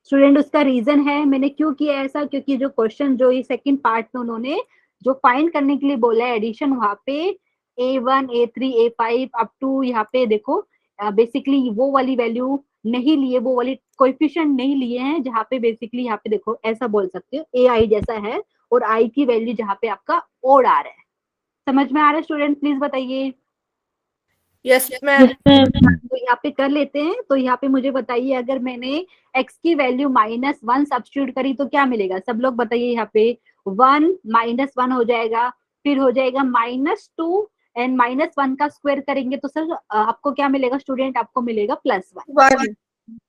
S1: Student उसका रीजन है, मैंने क्यों किया ऐसा, क्योंकि जो क्वेश्चन जो ये सेकंड पार्ट में उन्होंने जो फाइंड करने के लिए बोला है एडिशन, वहां पे a1 a3 a5 up to यहाँ पे देखो बेसिकली वो वाली वैल्यू नहीं लिए, वो वाली कोएफिशिएंट नहीं लिए हैं, जहाँ पे बेसिकली यहाँ पे देखो ऐसा बोल सकते हो ai जैसा है और i की वैल्यू जहाँ पे आपका ओड आ रहा है। समझ में आ रहा है स्टूडेंट, प्लीज बताइए।
S3: Yes, ma'am.
S1: तो यहाँ पे कर लेते हैं। तो यहाँ पे मुझे बताइए, अगर मैंने x की वैल्यू -1 सब्स्टिट्यूट करी तो क्या मिलेगा, सब लोग बताइए। यहाँ पे 1 -1 हो जाएगा, फिर हो जाएगा -2 एंड -1 का स्क्वायर करेंगे तो सर आपको क्या मिलेगा स्टूडेंट, आपको मिलेगा +1।
S3: 1.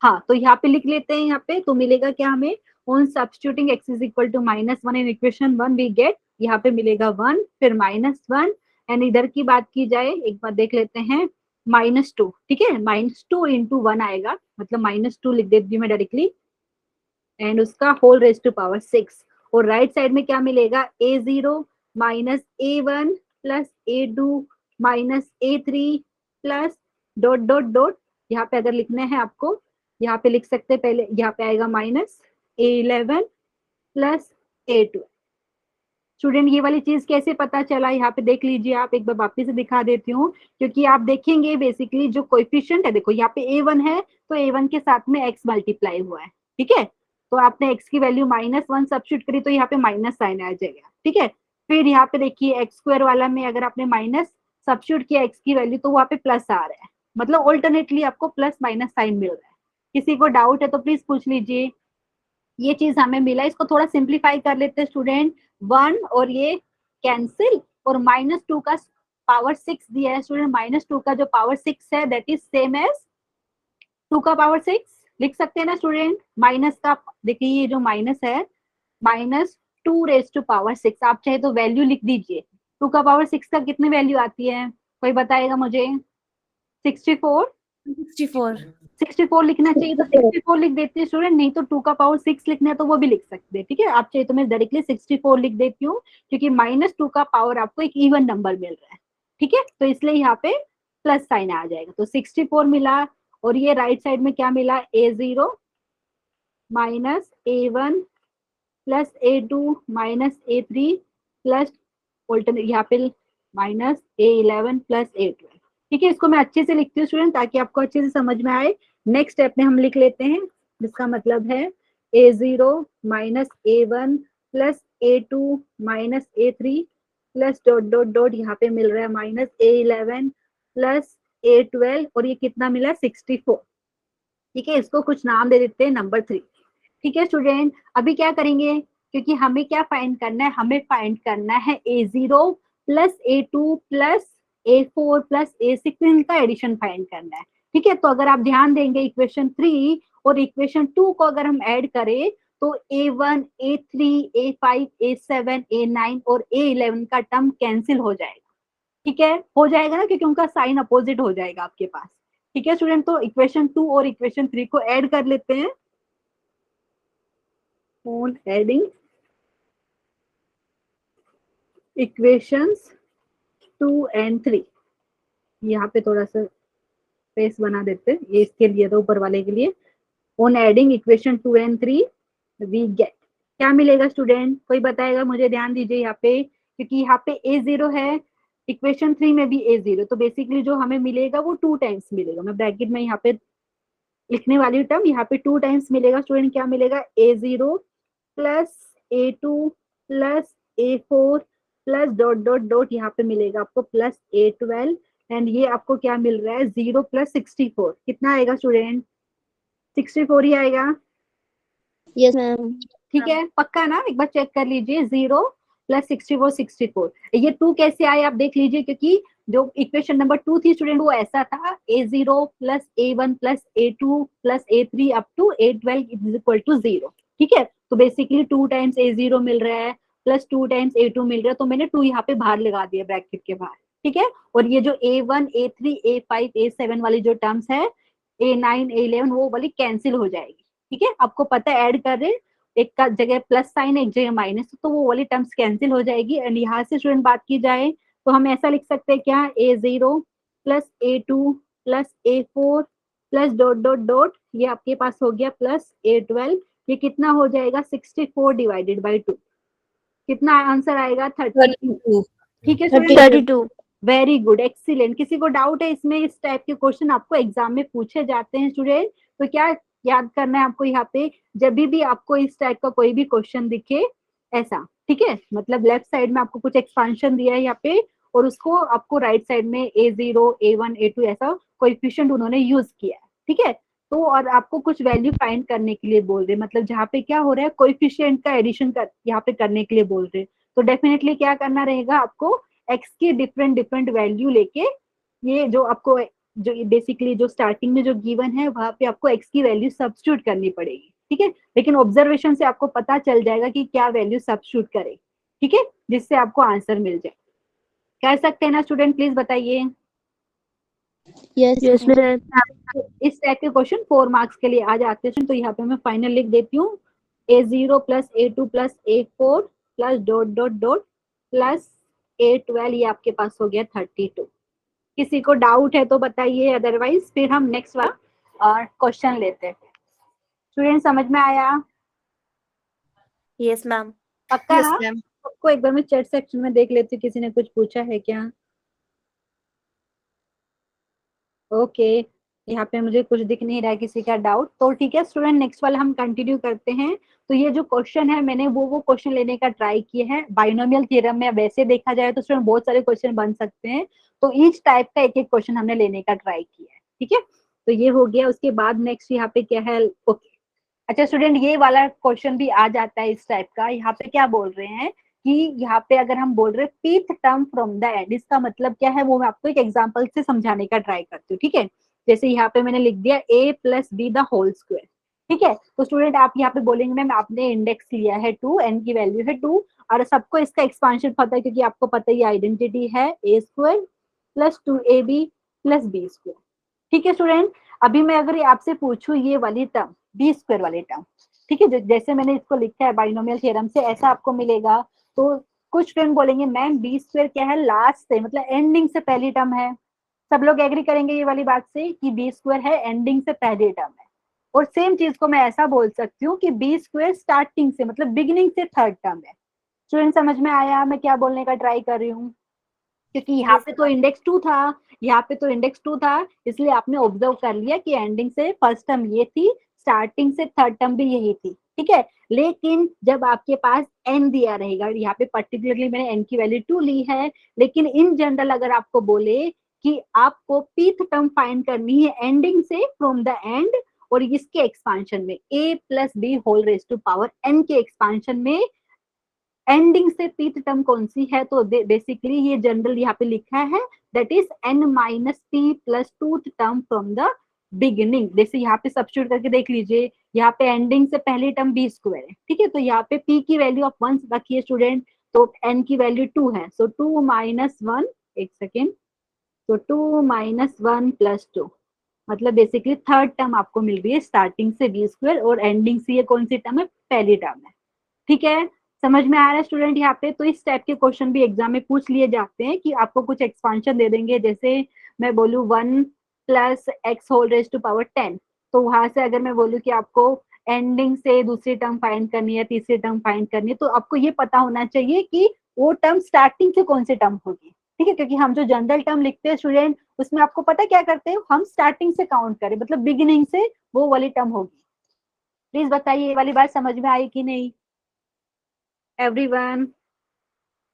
S1: हाँ, तो यहाँ पे लिख लेते हैं। यहाँ पे तो मिलेगा क्या हमें, on substituting x is equal to -1 in equation 1 we get, यहाँ पे मिलेगा 1 फिर -1 एंड इधर की बात की जाए एक बार देख लेते हैं -2। ठीक है, -2 इंटू 1 आएगा, मतलब -2 लिख देती हूँ मैं डायरेक्टली, एंड उसका होल रेज टू पावर 6। और राइट साइड में क्या मिलेगा, a0 -a1 plus A2 minus A3 plus dot dot dot, यहाँ पे अगर लिखना है आपको यहाँ पे लिख सकते हैं, पहले यहाँ पे आएगा minus A11 plus A12। Student ये वाली चीज कैसे पता चला, यहाँ पे देख लीजिए आप, एक बार वापस से दिखा देती हूँ, क्योंकि आप देखेंगे बेसिकली जो कोएफिशिएंट है, देखो यहाँ पे A1 है तो A1 के साथ में x मल्टीप्लाई हुआ है, ठीक है, तो आपने x की वैल्यू -1 सब्स्टिट्यूट करी तो यहाँ पे माइनस साइन आ जाएगा, ठीक है। फिर यहाँ पे देखिए एक्स स्क्वायर वाला में अगर आपने माइनस सब्स्टिट्यूट किया x की वैल्यू तो वहाँ पे प्लस आ रहा है, मतलब ऑल्टरनेटली आपको प्लस माइनस साइन मिल रहा है। किसी को डाउट है तो प्लीज पूछ लीजिए। ये चीज हमें मिला, इसको थोड़ा सिंप्लीफाई कर लेते हैं स्टूडेंट। 1 और ये कैंसिल, और -2 का पावर 6 दिया है स्टूडेंट, -2 का जो पावर 6 है दैट इज सेम एज 2 का पावर 6, लिख सकते हैं ना स्टूडेंट। माइनस का देखिए ये जो माइनस है -2 रेज टू पावर 6, आप चाहे तो वैल्यू लिख दीजिए। 2 का पावर 6 का कितनी वैल्यू आती है, कोई बताएगा मुझे? 64 64 लिखना चाहिए तो 64 लिख देते हैं स्टूडेंट, नहीं तो 2 का पावर 6 लिखना है तो वो भी लिख सकते हैं, ठीक है। आप चाहिए तो मैं डायरेक्टली 64 लिख देती हूँ, क्योंकि -2 का पावर आपको एक इवन नंबर मिल रहा है, ठीक है, तो इसलिए यहाँ पे प्लस साइन आ जाएगा। तो 64 मिला, और ये राइट साइड में क्या मिला, A0 minus A1 plus A2 minus A3 plus alternate यहाँ पे माइनस A11 प्लस A12, ठीक है। इसको मैं अच्छे से लिखती हूँ स्टूडेंट ताकि आपको अच्छे से समझ में आए। नेक्स्ट स्टेप में हम लिख लेते हैं, जिसका मतलब है A0 minus A1 plus A2 minus A3 plus dot dot dot, यहाँ पे मिल रहा है माइनस A11 प्लस A12, और ये कितना मिला 64, ठीक है। इसको कुछ नाम दे देते हैं नंबर 3, ठीक है स्टूडेंट। अभी क्या करेंगे, क्योंकि हमें क्या फाइंड करना है, हमें फाइंड करना है A0 plus A2 plus A4 plus A6, इनका एडिशन फाइंड करना है, ठीक है। तो अगर आप ध्यान देंगे इक्वेशन 3 और इक्वेशन 2 को अगर हम ऐड करें तो A1 A3 A5 A7 A9 और A11 का टर्म कैंसिल हो जाएगा, ठीक है, हो जाएगा ना, क्योंकि उनका साइन अपोजिट हो जाएगा आपके पास, ठीक है स्टूडेंट। तो इक्वेशन 2 और इक्वेशन 3 को ऐड कर लेते हैं, on adding equations 2 and 3, यहाँ पे थोड़ा सा स्पेस बना देते हैं, ये इसके लिए तो ऊपर वाले के लिए। on adding equation 2 and 3 we get, क्या मिलेगा स्टूडेंट, कोई बताएगा मुझे? ध्यान दीजिए यहाँ पे, क्योंकि यहाँ पे A0 है, इक्वेशन 3 में भी A0, तो बेसिकली जो हमें मिलेगा वो 2 टाइम्स मिलेगा। मैं ब्रैकेट में यहाँ पे लिखने वाली टर्म, यहाँ पे 2 टाइम्स मिलेगा स्टूडेंट। क्या मिलेगा, A0 plus A2 plus A4 plus dot dot dot, यहाँ पे मिलेगा आपको प्लस A12, एंड ये आपको क्या मिल रहा है 0 प्लस 64, कितना आएगा स्टूडेंट, 64 ही आएगा,
S2: यस मैम।
S1: ठीक है, पक्का ना? एक बार चेक कर लीजिए, 0 प्लस 64 64, ये 2 कैसे आए आप देख लीजिए, क्योंकि जो इक्वेशन नंबर 2 थी स्टूडेंट वो ऐसा था, A0 plus A1 plus A2 plus A3 up to A12 is equal to 0, ठीक है। तो बेसिकली 2 टाइम्स A0 मिल रहा है प्लस 2 टाइम्स A2 मिल रहा है, तो मैंने 2 यहाँ पे बाहर लगा दिया ब्रैकेट के बाहर, ठीक है। और ये जो A1 A3 A5 A7 वाली जो टर्म्स है, A9 A11 वो वाली कैंसिल हो जाएगी, ठीक है। आपको पता है ऐड कर रहे, एक का जगह प्लस साइन एक जगह माइनस, तो वो वाली टर्म्स कैंसिल हो जाएगी। एंड यहाँ से स्टूडेंट बात की जाए तो हम ऐसा लिख सकते हैं क्या, A0 plus A2 plus A4 plus dot dot dot, ये आपके पास हो गया प्लस A12, ये कितना हो जाएगा 64 डिवाइडेड बाई 2, कितना आंसर आएगा 32, ठीक है स्टूडेंट।
S2: 32।
S1: Very good, excellent. किसी को डाउट है इसमें? इस टाइप के क्वेश्चन आपको एग्जाम में पूछे जाते हैं स्टूडेंट, तो क्या याद करना है आपको यहाँ पे, जब भी आपको इस टाइप का कोई भी क्वेश्चन दिखे ऐसा, ठीक है, मतलब लेफ्ट साइड में आपको कुछ एक्सपांशन दिया है यहाँ पे, और उसको आपको राइट साइड में A0 A1 A2 ऐसा कोएफिशिएंट उन्होंने यूज किया है, ठीक है। तो और आपको कुछ वैल्यू फाइंड करने के लिए बोल रहे, मतलब जहाँ पे क्या हो रहा है कोएफिशिएंट का एडिशन कर यहाँ पे करने के लिए बोल रहे, तो डेफिनेटली क्या करना रहेगा आपको, एक्स की डिफरेंट डिफरेंट वैल्यू लेके, ये जो आपको जो बेसिकली जो स्टार्टिंग में जो गिवन है वहां पे आपको एक्स की वैल्यू सब्स्टिट्यूट करनी पड़ेगी, ठीक है। लेकिन ऑब्जर्वेशन से आपको पता चल जाएगा कि क्या वैल्यू सब्स्टिट्यूट करे, ठीक है, जिससे आपको आंसर मिल जाए। कह सकते हैं ना स्टूडेंट, प्लीज बताइए।
S2: Yes ma'am.
S1: इस टाइप के क्वेश्चन 4 मार्क्स के लिए आ जाते हैं, तो यहाँ पे मैं फाइनल लिख देती हूँ, A0 plus A2 plus A4 plus dot dot dot plus A12 ये आपके पास हो गया 32। किसी को डाउट है तो बताइए, अदरवाइज फिर हम नेक्स्ट वाला क्वेश्चन लेते हैं। स्टूडेंट समझ में आया?
S3: Yes, ma'am.
S1: पक्का
S3: Yes,
S1: ना?
S3: ma'am.
S1: सबको एक बार मैं चैट सेक्शन में देख लेती हूँ, किसी ने कुछ पूछा है क्या? ओके, यहाँ पे मुझे कुछ दिख नहीं रहा है किसी का डाउट, तो ठीक है स्टूडेंट, नेक्स्ट वाला हम कंटिन्यू करते हैं। तो ये जो क्वेश्चन है मैंने वो क्वेश्चन लेने का ट्राई किया है बाइनोमियल थ्योरम में। वैसे देखा जाए तो स्टूडेंट बहुत सारे क्वेश्चन बन सकते हैं, तो ईच टाइप का एक एक क्वेश्चन हमने लेने का ट्राई किया है, ठीक है। तो ये हो गया, उसके बाद नेक्स्ट यहाँ पे क्या है? ओके, अच्छा स्टूडेंट, ये वाला क्वेश्चन भी आ जाता है इस टाइप का। यहाँ पे क्या बोल रहे हैं कि यहाँ पे अगर हम बोल रहे हैं pith term from the end, इसका मतलब क्या है वो मैं आपको एक एग्जांपल से समझाने का ट्राई करती हूँ, ठीक है। जैसे यहाँ पे मैंने लिख दिया a plus b the whole square, ठीक है। तो स्टूडेंट आप यहाँ पे बोलेंगे मैम आपने इंडेक्स लिया है 2, n की वैल्यू है 2, और सबको इसका एक्सपांशन पता है क्योंकि आपको पता है आइडेंटिटी है a square plus 2ab plus b square, ठीक है स्टूडेंट। अभी मैं अगर आपसे पूछूं ये वाली टर्म बी स्क्वायर वाली टर्म, ठीक है, जैसे मैंने इसको लिखा है बाइनोमियल थ्योरम से ऐसा आपको मिलेगा। तो कुछ स्टूडेंट बोलेंगे मैम बी स्क्वायर क्या है? लास्ट से मतलब एंडिंग से पहली टर्म है। सब लोग एग्री करेंगे ये वाली बात से कि बी स्क्वायर है एंडिंग से पहली टर्म है। और सेम चीज को मैं ऐसा बोल सकती हूँ कि बी स्क्वायर स्टार्टिंग से मतलब बिगिनिंग से थर्ड टर्म है। स्टूडेंट समझ में आया मैं क्या बोलने का ट्राई कर रही हूँ? क्योंकि यहाँ
S3: Yes,
S1: पे तो
S3: ma'am.
S1: इंडेक्स 2 था, यहाँ पे तो इंडेक्स 2 था, इसलिए आपने ऑब्जर्व कर लिया कि एंडिंग से फर्स्ट टर्म ये थी, स्टार्टिंग से थर्ड टर्म भी यही थी, ठीक है। लेकिन जब आपके पास n दिया रहेगा, यहाँ पे पर्टिकुलरली मैंने n की वैल्यू 2 ली है, लेकिन इन जनरल अगर आपको बोले कि आपको पीथ टर्म फाइंड करनी है एंडिंग से फ्रॉम द एंड, और इसके एक्सपांशन में a plus b whole raise to power n के एक्सपांशन में एंडिंग से पीथ टर्म कौन सी है, तो बेसिकली ये जनरल यहाँ पे लिखा है that is n minus P plus twoth term from the beginning. जैसे यहाँ पे सब्स्टिट्यूट करके देख लीजिए, यहाँ पे एंडिंग से पहली टर्म बी स्क्वायर है, ठीक है। तो यहाँ पे p की वैल्यू ऑफ 1 रखिए स्टूडेंट, तो n की वैल्यू 2 है, सो 2 माइनस 1, एक सेकेंड, तो 2 माइनस 1 प्लस 2, मतलब बेसिकली थर्ड टर्म आपको मिल रही है स्टार्टिंग से बी स्क्वायर, और एंडिंग से ये कौन सी टर्म है? पहली टर्म है, ठीक है। समझ में आ रहा है स्टूडेंट यहाँ पे? तो इस टाइप के क्वेश्चन भी एग्जाम में पूछ लिए जाते हैं कि आपको कुछ एक्सपांशन दे देंगे, जैसे मैं बोलूँ 1 plus x whole raise to power 10, तो वहां से अगर मैं बोलूँ कि आपको एंडिंग से दूसरी टर्म फाइंड करनी है, तीसरी टर्म फाइंड करनी है, तो आपको ये पता होना चाहिए कि वो टर्म स्टार्टिंग से कौन सी टर्म होगी, ठीक है। क्योंकि हम जो जनरल टर्म लिखते हैं स्टूडेंट, उसमें आपको पता क्या करते हैं, हम स्टार्टिंग से काउंट करें, मतलब बिगिनिंग से वो वाली टर्म होगी। प्लीज बताइए ये वाली बात समझ में आई कि नहीं एवरीवन?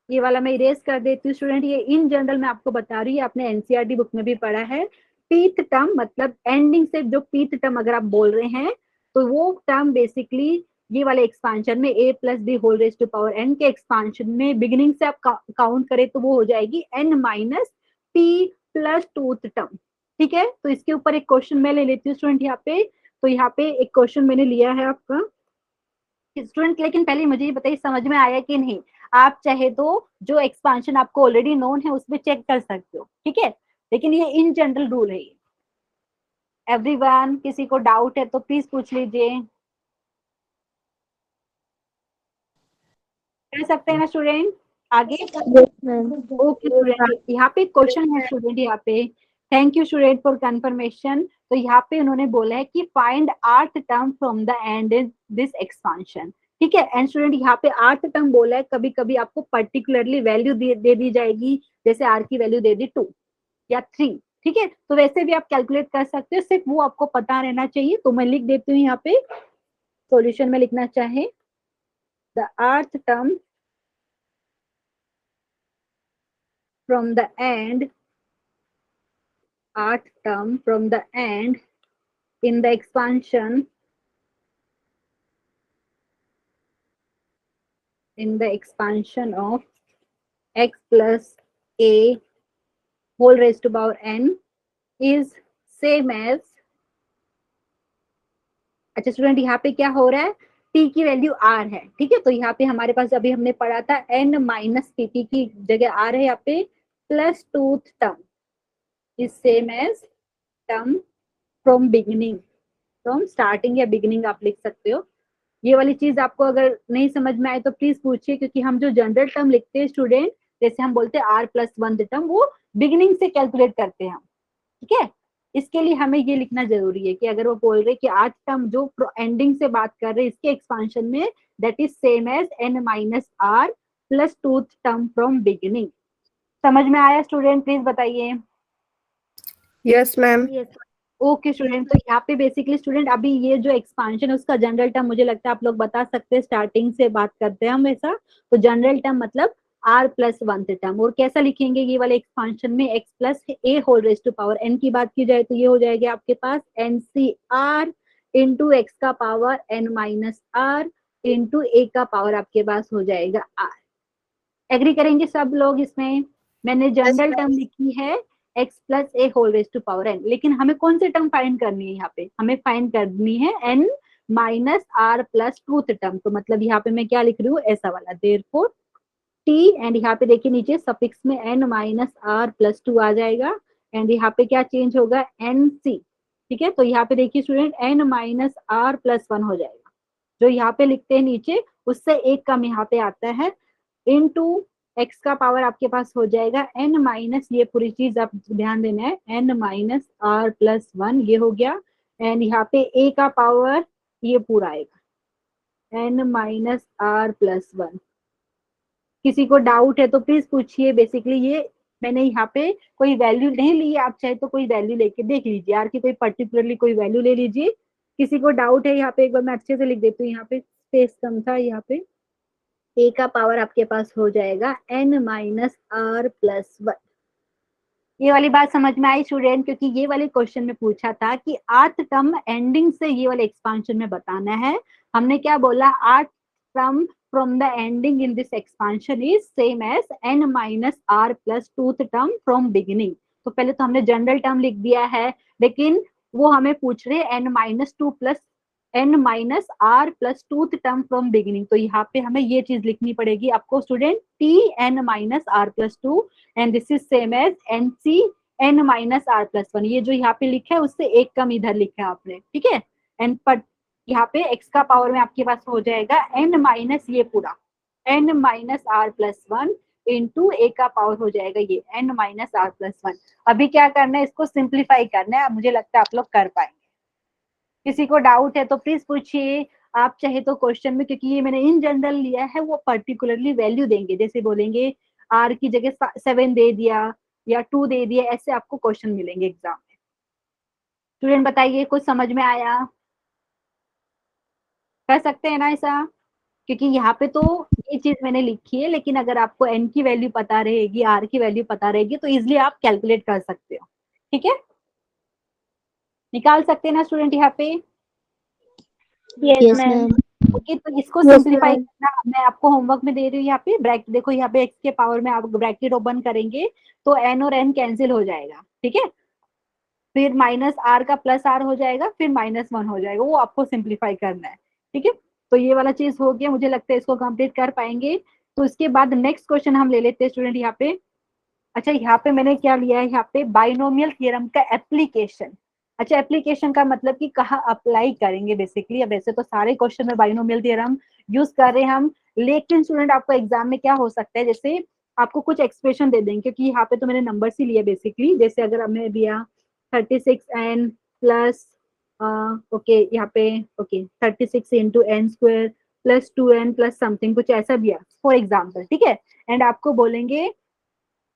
S1: ये वाला मैं इरेज कर देती हूँ स्टूडेंट, ये इन जनरल मैं आपको बता रही हूँ, आपने एनसीईआरटी बुक में भी पढ़ा है। पीथ टर्म मतलब एंडिंग से जो पीथ टर्म अगर आप बोल रहे हैं, तो वो टर्म बेसिकली ये वाले एक्सपांशन में a plus b whole raise to power n के एक्सपांशन में बिगिनिंग से आप काउंट करें तो वो हो जाएगी n minus p plus twoth term, ठीक है। तो इसके ऊपर एक क्वेश्चन मैं ले लेती हूँ स्टूडेंट यहाँ पे। तो यहाँ पे एक क्वेश्चन मैंने लिया है आपका स्टूडेंट, लेकिन पहले मुझे ये बताइए समझ में आया कि नहीं। आप चाहे तो जो एक्सपांशन आपको ऑलरेडी नोन है उसमें चेक कर सकते हो, ठीक है, लेकिन ये इन जनरल रूल है। एवरीवन किसी को डाउट है तो प्लीज पूछ लीजिए, कर सकते हैं ना स्टूडेंट आगे?
S2: Yes, ma'am.
S1: ओके स्टूडेंट, यहाँ पे क्वेश्चन है स्टूडेंट, यहाँ पे thank you student for confirmation. तो यहाँ पे उन्होंने बोला है कि फाइंड आर्थ term from the and in this expansion, ठीक है। एंड स्टूडेंट यहाँ पे आर्थ टर्म बोला है, कभी कभी आपको पर्टिकुलरली वैल्यू दे दी जाएगी, जैसे आर की वैल्यू दे दी 2 या 3, ठीक है। तो वैसे भी आप कैलकुलेट कर सकते हो, सिर्फ वो आपको पता रहना चाहिए। तो मैं लिख देती हूँ यहाँ पे सॉल्यूशन में लिखना चाहे द आर्थ term from the end, art term from the end in the expansion of x plus a whole raised to power n is same as, अच्छा स्टूडेंट यहाँ पे क्या हो रहा है, p की वैल्यू r है, ठीक है। तो यहाँ पे हमारे पास अभी हमने पढ़ा था n माइनस p की जगह r है यहाँ पे, plus twoth term is same as term from beginning, from starting या बिगिनिंग आप लिख सकते हो। ये वाली चीज आपको अगर नहीं समझ में आए तो प्लीज पूछिए, क्योंकि हम जो जनरल टर्म लिखते हैं स्टूडेंट, जैसे हम बोलते हैं आर प्लस वन टर्म, वो बिगिनिंग से कैलकुलेट करते हैं हम, ठीक है। इसके लिए हमें ये लिखना जरूरी है कि अगर वो बोल रहे कि आज टर्म जो एंडिंग से बात कर रहे हैं इसके एक्सपांशन में that is same as n minus r plus two term from beginning. समझ में आया स्टूडेंट? प्लीज बताइए।
S3: Yes, ma'am.
S1: ओके स्टूडेंट, तो यहाँ पे बेसिकली स्टूडेंट अभी ये जो एक्सपांशन है उसका जनरल टर्म मुझे लगता है आप लोग बता सकते हैं, स्टार्टिंग से बात करते हैं हमेशा। तो जनरल टर्म मतलब आर प्लस वन टर्म, और कैसा लिखेंगे ये वाले एक्सपांशन में x plus a whole raise to power n की बात की जाए तो ये हो जाएगा आपके पास n C r into x का power n minus r into a का पावर आपके पास हो जाएगा आर। एग्री करेंगे सब लोग इसमें? मैंने जनरल टर्म लिखी है x plus a whole raise to power n, लेकिन हमें कौन सी टर्म फाइंड करनी है यहाँ पे? हमें फाइंड करनी है n minus r plus truth term. तो मतलब यहाँ पे मैं क्या लिख रही हूँ, ऐसा वाला, देयरफॉर टी, एंड यहाँ पे देखिए नीचे सफिक्स में n minus r plus two आ जाएगा, एंड यहाँ पे क्या चेंज होगा, एन सी, ठीक है। तो यहाँ पे देखिए student n minus r plus one हो जाएगा, जो यहाँ पे लिखते हैं नीचे उससे एक कम यहाँ पे आता है, इनटू एक्स का पावर आपके पास हो जाएगा एन माइनस, ये पूरी चीज आप ध्यान देना है, n minus r plus one, ये हो गया, एंड यहाँ पे ए का पावर ये पूरा आएगा n minus r plus one. किसी को डाउट है तो प्लीज पूछिए। बेसिकली ये मैंने यहाँ पे कोई वैल्यू नहीं ली है, आप चाहे तो कोई वैल्यू लेके देख लीजिए, आर की कोई पर्टिकुलरली कोई वैल्यू ले लीजिए। किसी को डाउट है यहाँ पे, एक बार मैं अच्छे से लिख देती हूँ, यहाँ पे स्पेस कम था, यहाँ पे ए का पावर आपके पास हो जाएगा n minus r plus one. ये वाली बात समझ में आई स्टूडेंट? क्योंकि ये वाले क्वेश्चन में पूछा था कि आठ टर्म एंडिंग से ये वाले एक्सपांशन में बताना है। हमने क्या बोला, आठ term from the ending in this expansion is same as n minus r plus twoth term from beginning. तो पहले तो हमने जनरल टर्म लिख दिया है, लेकिन वो हमें पूछ रहे n minus two plus n minus r plus twoth term from beginning. तो यहाँ पे हमें ये चीज लिखनी पड़ेगी आपको student, T n minus r plus two and this is same as n C n minus r plus one. ये जो यहाँ पे लिखा है उससे एक कम इधर लिखा है आपने, ठीक है। एंड पर यहाँ पे एक्स का पावर में आपके पास हो जाएगा एन माइनस ये पूरा n minus r plus one into a का पावर हो जाएगा ये n minus r plus one. अभी क्या करना है, इसको सिंप्लीफाई करना है, मुझे लगता है आप लोग कर पाएंगे। किसी को डाउट है तो प्लीज पूछिए। आप चाहे तो क्वेश्चन में, क्योंकि ये मैंने इन जनरल लिया है, वो पर्टिकुलरली वैल्यू देंगे, जैसे बोलेंगे आर की जगह 7 दे दिया या 2 दे दिया, ऐसे आपको क्वेश्चन मिलेंगे एग्जाम में। स्टूडेंट बताइए कुछ समझ में आया? कर सकते हैं ना ऐसा? क्योंकि यहाँ पे तो ये चीज मैंने लिखी है, लेकिन अगर आपको एन की वैल्यू पता रहेगी, आर की वैल्यू पता रहेगी, तो इजिली आप कैलकुलेट कर सकते हो, ठीक है। निकाल सकते हैं ना स्टूडेंट यहाँ पे?
S2: Yes, ma'am.
S1: ओके, तो इसको
S2: Yes,
S1: सिंप्लीफाई
S2: ma'am.
S1: करना मैं आपको होमवर्क में दे रही हूँ। यहाँ पे ब्रैकेट देखो, यहाँ पे एक्स के पावर में आप ब्रैकेट ओपन करेंगे तो एन और एन कैंसिल हो जाएगा, ठीक है। फिर माइनस आर का प्लस आर हो जाएगा, फिर माइनस वन हो जाएगा, वो आपको सिंप्लीफाई करना है, ठीक है। तो ये वाला चीज हो गया, मुझे लगता है इसको कंप्लीट कर पाएंगे। तो इसके बाद नेक्स्ट क्वेश्चन हम ले लेते हैं स्टूडेंट यहाँ पे। अच्छा, यहाँ पे मैंने क्या लिया है, यहाँ पे बाइनोमियल थ्योरम का एप्लीकेशन। अच्छा, एप्लीकेशन का मतलब कि कहाँ अप्लाई करेंगे बेसिकली। अब वैसे तो सारे क्वेश्चन में बाइनोमियल थ्योरम यूज कर रहे हैं हम, लेकिन स्टूडेंट आपको एग्जाम में क्या हो सकता है, जैसे आपको कुछ एक्सप्रेशन दे देंगे, क्योंकि यहाँ पे तो मैंने नंबर ही लिया बेसिकली। जैसे अगर हमने दिया 36n प्लस ओके, यहाँ पे okay 36 into n square plus 2n plus something, कुछ ऐसा दिया फॉर एग्जाम्पल, ठीक है। एंड आपको बोलेंगे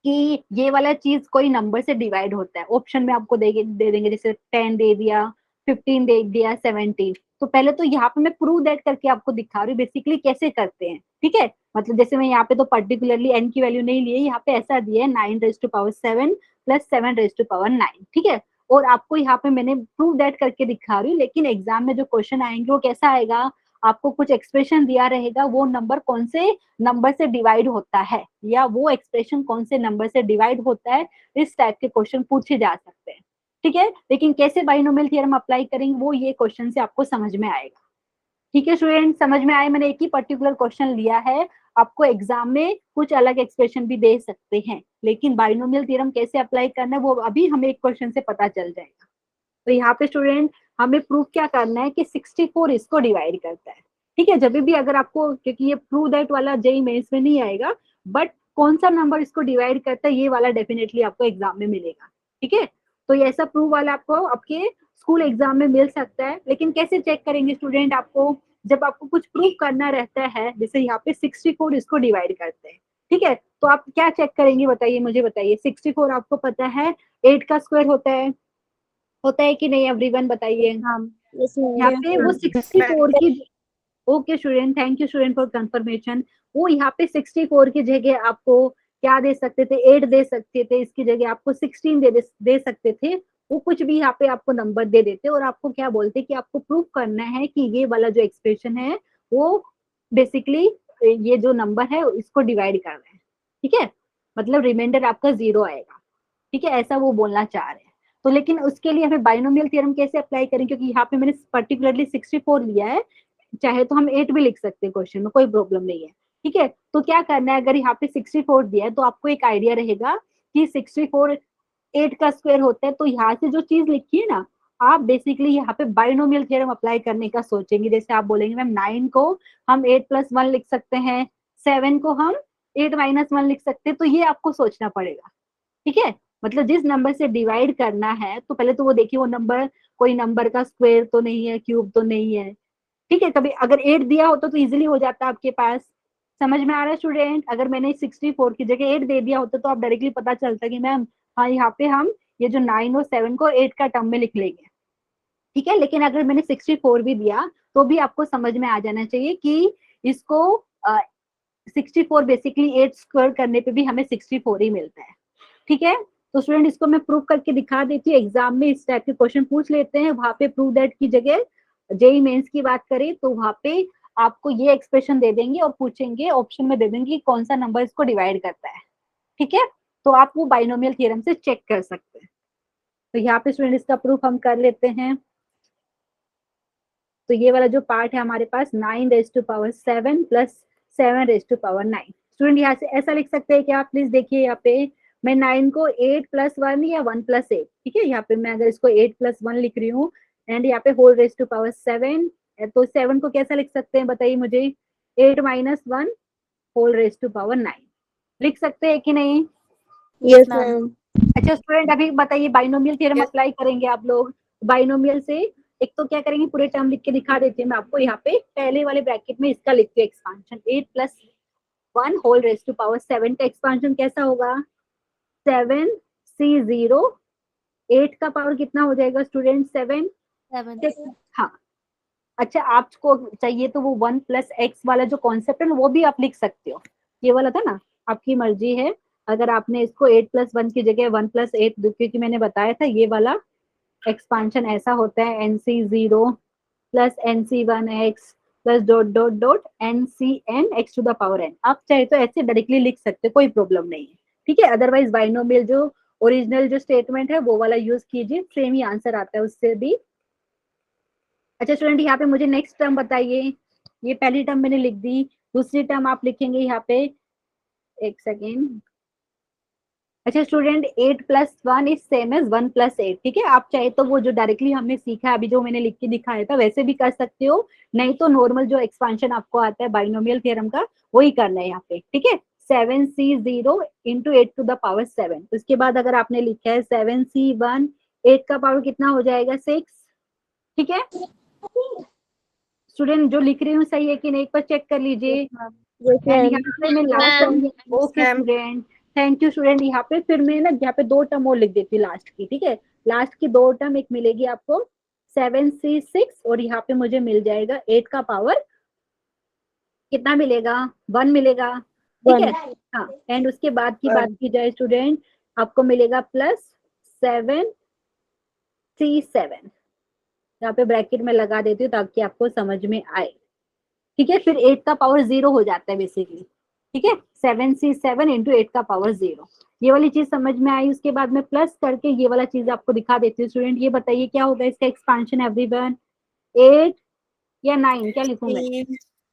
S1: कि ये वाला चीज कोई नंबर से डिवाइड होता है, ऑप्शन में आपको दे देंगे, जैसे 10 दे दिया, 15 दे दिया, 17। तो पहले तो यहाँ पे मैं प्रूव दैट करके आपको दिखा रही हूँ बेसिकली कैसे करते हैं, ठीक है। मतलब जैसे मैं यहाँ पे तो पर्टिकुलरली एन की वैल्यू नहीं ली है, यहाँ पे ऐसा दिया है 9 raise to power 7 plus 7 raise to power 9, ठीक है। और आपको यहाँ पे मैंने प्रूव दैट करके दिखा रही हूँ, लेकिन एग्जाम में जो क्वेश्चन आएंगे वो कैसा आएगा, आपको कुछ एक्सप्रेशन दिया रहेगा, वो नंबर कौन से नंबर से डिवाइड होता है, या वो एक्सप्रेशन कौन से नंबर से डिवाइड होता है, इस टाइप के क्वेश्चन पूछे जा सकते हैं, ठीक है। लेकिन कैसे बाइनोमियल थ्योरम अप्लाई करेंगे वो ये क्वेश्चन से आपको समझ में आएगा, ठीक है स्टूडेंट। समझ में आए? मैंने एक ही पर्टिकुलर क्वेश्चन लिया है, आपको एग्जाम में कुछ अलग एक्सप्रेशन भी दे सकते हैं, लेकिन बाइनोमियल थ्योरम कैसे अप्लाई करना है वो अभी हमें एक क्वेश्चन से पता चल जाएगा। तो यहाँ पे स्टूडेंट हमें प्रूफ क्या करना है कि 64 इसको डिवाइड करता है, ठीक है। जब भी अगर आपको, क्योंकि ये प्रूव दैट वाला जेई मेंस में नहीं आएगा, बट कौन सा नंबर इसको डिवाइड करता है, ये वाला डेफिनेटली आपको एग्जाम में मिलेगा। ठीक है, तो ये ऐसा प्रूफ वाला आपको आपके स्कूल एग्जाम में मिल सकता है। लेकिन कैसे चेक करेंगे स्टूडेंट, आपको जब आपको कुछ प्रूफ करना रहता है, जैसे यहाँ पे 64 इसको डिवाइड करते हैं, ठीक है, तो आप क्या चेक करेंगे बताइए, मुझे बताइए। 64 आपको पता है 8 का स्क्वायर होता है कि नहीं, एवरीवन बताइए। यहाँ पे वो 64 की, okay student, thank you student for confirmation. वो यहाँ पे 64 की जगह आपको क्या दे सकते थे, 8 दे सकते थे, इसकी जगह आपको 16 दे सकते थे। वो कुछ भी यहाँ पे आपको नंबर दे देते और आपको क्या बोलते कि आपको प्रूफ करना है कि ये वाला जो एक्सप्रेशन है वो बेसिकली ये जो नंबर है इसको डिवाइड कर रहे हैं। ठीक है, मतलब रिमाइंडर आपका 0 आएगा। ठीक है, ऐसा वो बोलना चाह रहे हैं। तो लेकिन उसके लिए हमें बाइनोमियल थ्योरम कैसे अप्लाई करें, क्योंकि यहाँ पे मैंने पर्टिकुलरली 64 लिया है, चाहे तो हम 8 भी लिख सकते हैं क्वेश्चन में, कोई प्रॉब्लम नहीं है। ठीक है, तो क्या करना है, अगर यहाँ पे 64 दिया है तो आपको एक आइडिया रहेगा कि 64 8 का स्क्वायर होता है, तो यहाँ से जो चीज लिखी है ना, आप बेसिकली यहाँ पे बाइनोमियल थ्योरम अप्लाई करने का सोचेंगे। जैसे आप बोलेंगे मैम 9 को हम 8+1 लिख सकते हैं, 7 को हम 8-1 लिख सकते हैं, तो ये आपको सोचना पड़ेगा। ठीक है, मतलब जिस नंबर से डिवाइड करना है तो पहले तो वो देखिए वो नंबर कोई नंबर का स्क्वायर तो नहीं है, क्यूब तो नहीं है। ठीक है, कभी अगर 8 दिया होता तो इजीली हो जाता आपके पास। समझ में आ रहा है स्टूडेंट, अगर मैंने 64 की जगह 8 दे दिया होता तो आप डायरेक्टली पता चलता कि मैम हाँ यहाँ पे हम ये जो 9 और 7 को 8 का टर्म में लिख लेंगे। ठीक है, लेकिन अगर मैंने 64 भी दिया तो भी आपको समझ में आ जाना चाहिए कि इसको 64 बेसिकली 8 स्क्वायर करने पे भी हमें 64 ही मिलता है। ठीक है, तो स्टूडेंट इसको मैं प्रूव करके दिखा देती हूँ। एग्जाम में इस टाइप के क्वेश्चन पूछ लेते हैं, वहां पे प्रूव दैट की जगह जेई मेंस की बात करें तो वहां पे आपको ये एक्सप्रेशन दे देंगे और पूछेंगे, ऑप्शन में दे देंगे कि कौन सा नंबर इसको डिवाइड करता है। ठीक है, तो आप वो बाइनोमियल थ्योरम से चेक कर सकते हैं। तो यहाँ पे स्टूडेंट इसका प्रूफ हम कर लेते हैं। तो ये वाला जो पार्ट है हमारे पास 9⁻7 प्लस 7⁻9। स्टूडेंट यहाँ से ऐसा लिख सकते हैं क्या, प्लीज देखिए यहाँ पे मैं 9 को 8+1 या 1+8, ठीक है, यहाँ पे मैं अगर इसको 8+1 लिख रही हूँ एंड यहाँ पे होल रेज टू पावर 7, तो 7 को कैसा लिख सकते हैं बताइए मुझे, 8-1 होल रेज टू पावर 9 लिख सकते हैं कि नहीं?
S3: Yes, ma'am.
S1: अच्छा स्टूडेंट अभी बताइए बाइनोमियल थ्योरम अप्लाई करेंगे आप लोग। बाइनोमियल से एक तो क्या करेंगे, पूरे टर्म लिख के दिखा देती हूँ मैं आपको। यहाँ पे पहले वाले ब्रैकेट में इसका लिखती हूँ expansion, 8+1 whole raise to power 7 का एक्सपांशन कैसा होगा, 7C0, 8 का पावर कितना हो जाएगा स्टूडेंट, 7। हाँ, अच्छा आपको चाहिए तो वो 1+x वाला जो कॉन्सेप्ट है ना वो भी आप लिख सकते हो, ये वाला था ना, आपकी मर्जी है। अगर आपने इसको 8+1 की जगह 1+8, क्योंकि मैंने बताया था ये वाला एक्सपांशन ऐसा होता है, NC0 plus NC1x plus dot dot dot NCN x to the power n। आप चाहे तो ऐसे डायरेक्टली लिख सकते, कोई प्रॉब्लम नहीं है। ठीक है, अदरवाइज बाइनोमियल जो ओरिजिनल जो स्टेटमेंट है वो वाला यूज कीजिए, सेम ही आंसर आता है उससे भी। अच्छा स्टूडेंट यहाँ पे मुझे नेक्स्ट टर्म बताइए, ये पहली टर्म मैंने लिख दी, दूसरी टर्म आप लिखेंगे यहाँ पे, एक सेकेंड। अच्छा स्टूडेंट 8+1 इज सेम एज 1+8। ठीक है, आप चाहे तो वो जो डायरेक्टली हमने सीखा है अभी जो मैंने लिख के दिखाया था वैसे भी कर सकते हो, नहीं तो नॉर्मल जो एक्सपांशन आपको आता है बाइनोमियल थ्योरम का वही करना है यहाँ पे। ठीक है, 7C0 into 8 to the power 7। उसके बाद अगर आपने लिखा है 7C1, 8 का पावर कितना हो जाएगा, 6। ठीक है स्टूडेंट, जो लिख रही हूँ सही है कि नहीं एक बार चेक कर लीजिए।
S3: Yes, ma'am.
S1: यहाँ पे मैं last, okay student, thank you student. यहाँ पे फिर मैं ना यहाँ पे 2 टर्म और लिख देती हूँ लास्ट की। ठीक है, लास्ट की 2 टर्म, एक मिलेगी आपको 7C6 और यहाँ पे मुझे मिल जाएगा 8 का पावर कितना मिलेगा, 1 मिलेगा। ठीक है, हाँ, एंड उसके बाद की बात की जाए स्टूडेंट, आपको मिलेगा +7C7। यहाँ पे ब्रैकेट में लगा देती हूँ ताकि आपको समझ में आए। ठीक है, फिर 8 का पावर 0 हो जाता है बेसिकली। ठीक है, 7C7 इंटू 8 का पावर 0, ये वाली चीज समझ में आई। उसके बाद में प्लस करके ये वाला चीज आपको दिखा देती हूँ। स्टूडेंट ये बताइए क्या होगा इसका एक्सपांशन एवरीवन, 8 या 9, क्या लिखूं मैं,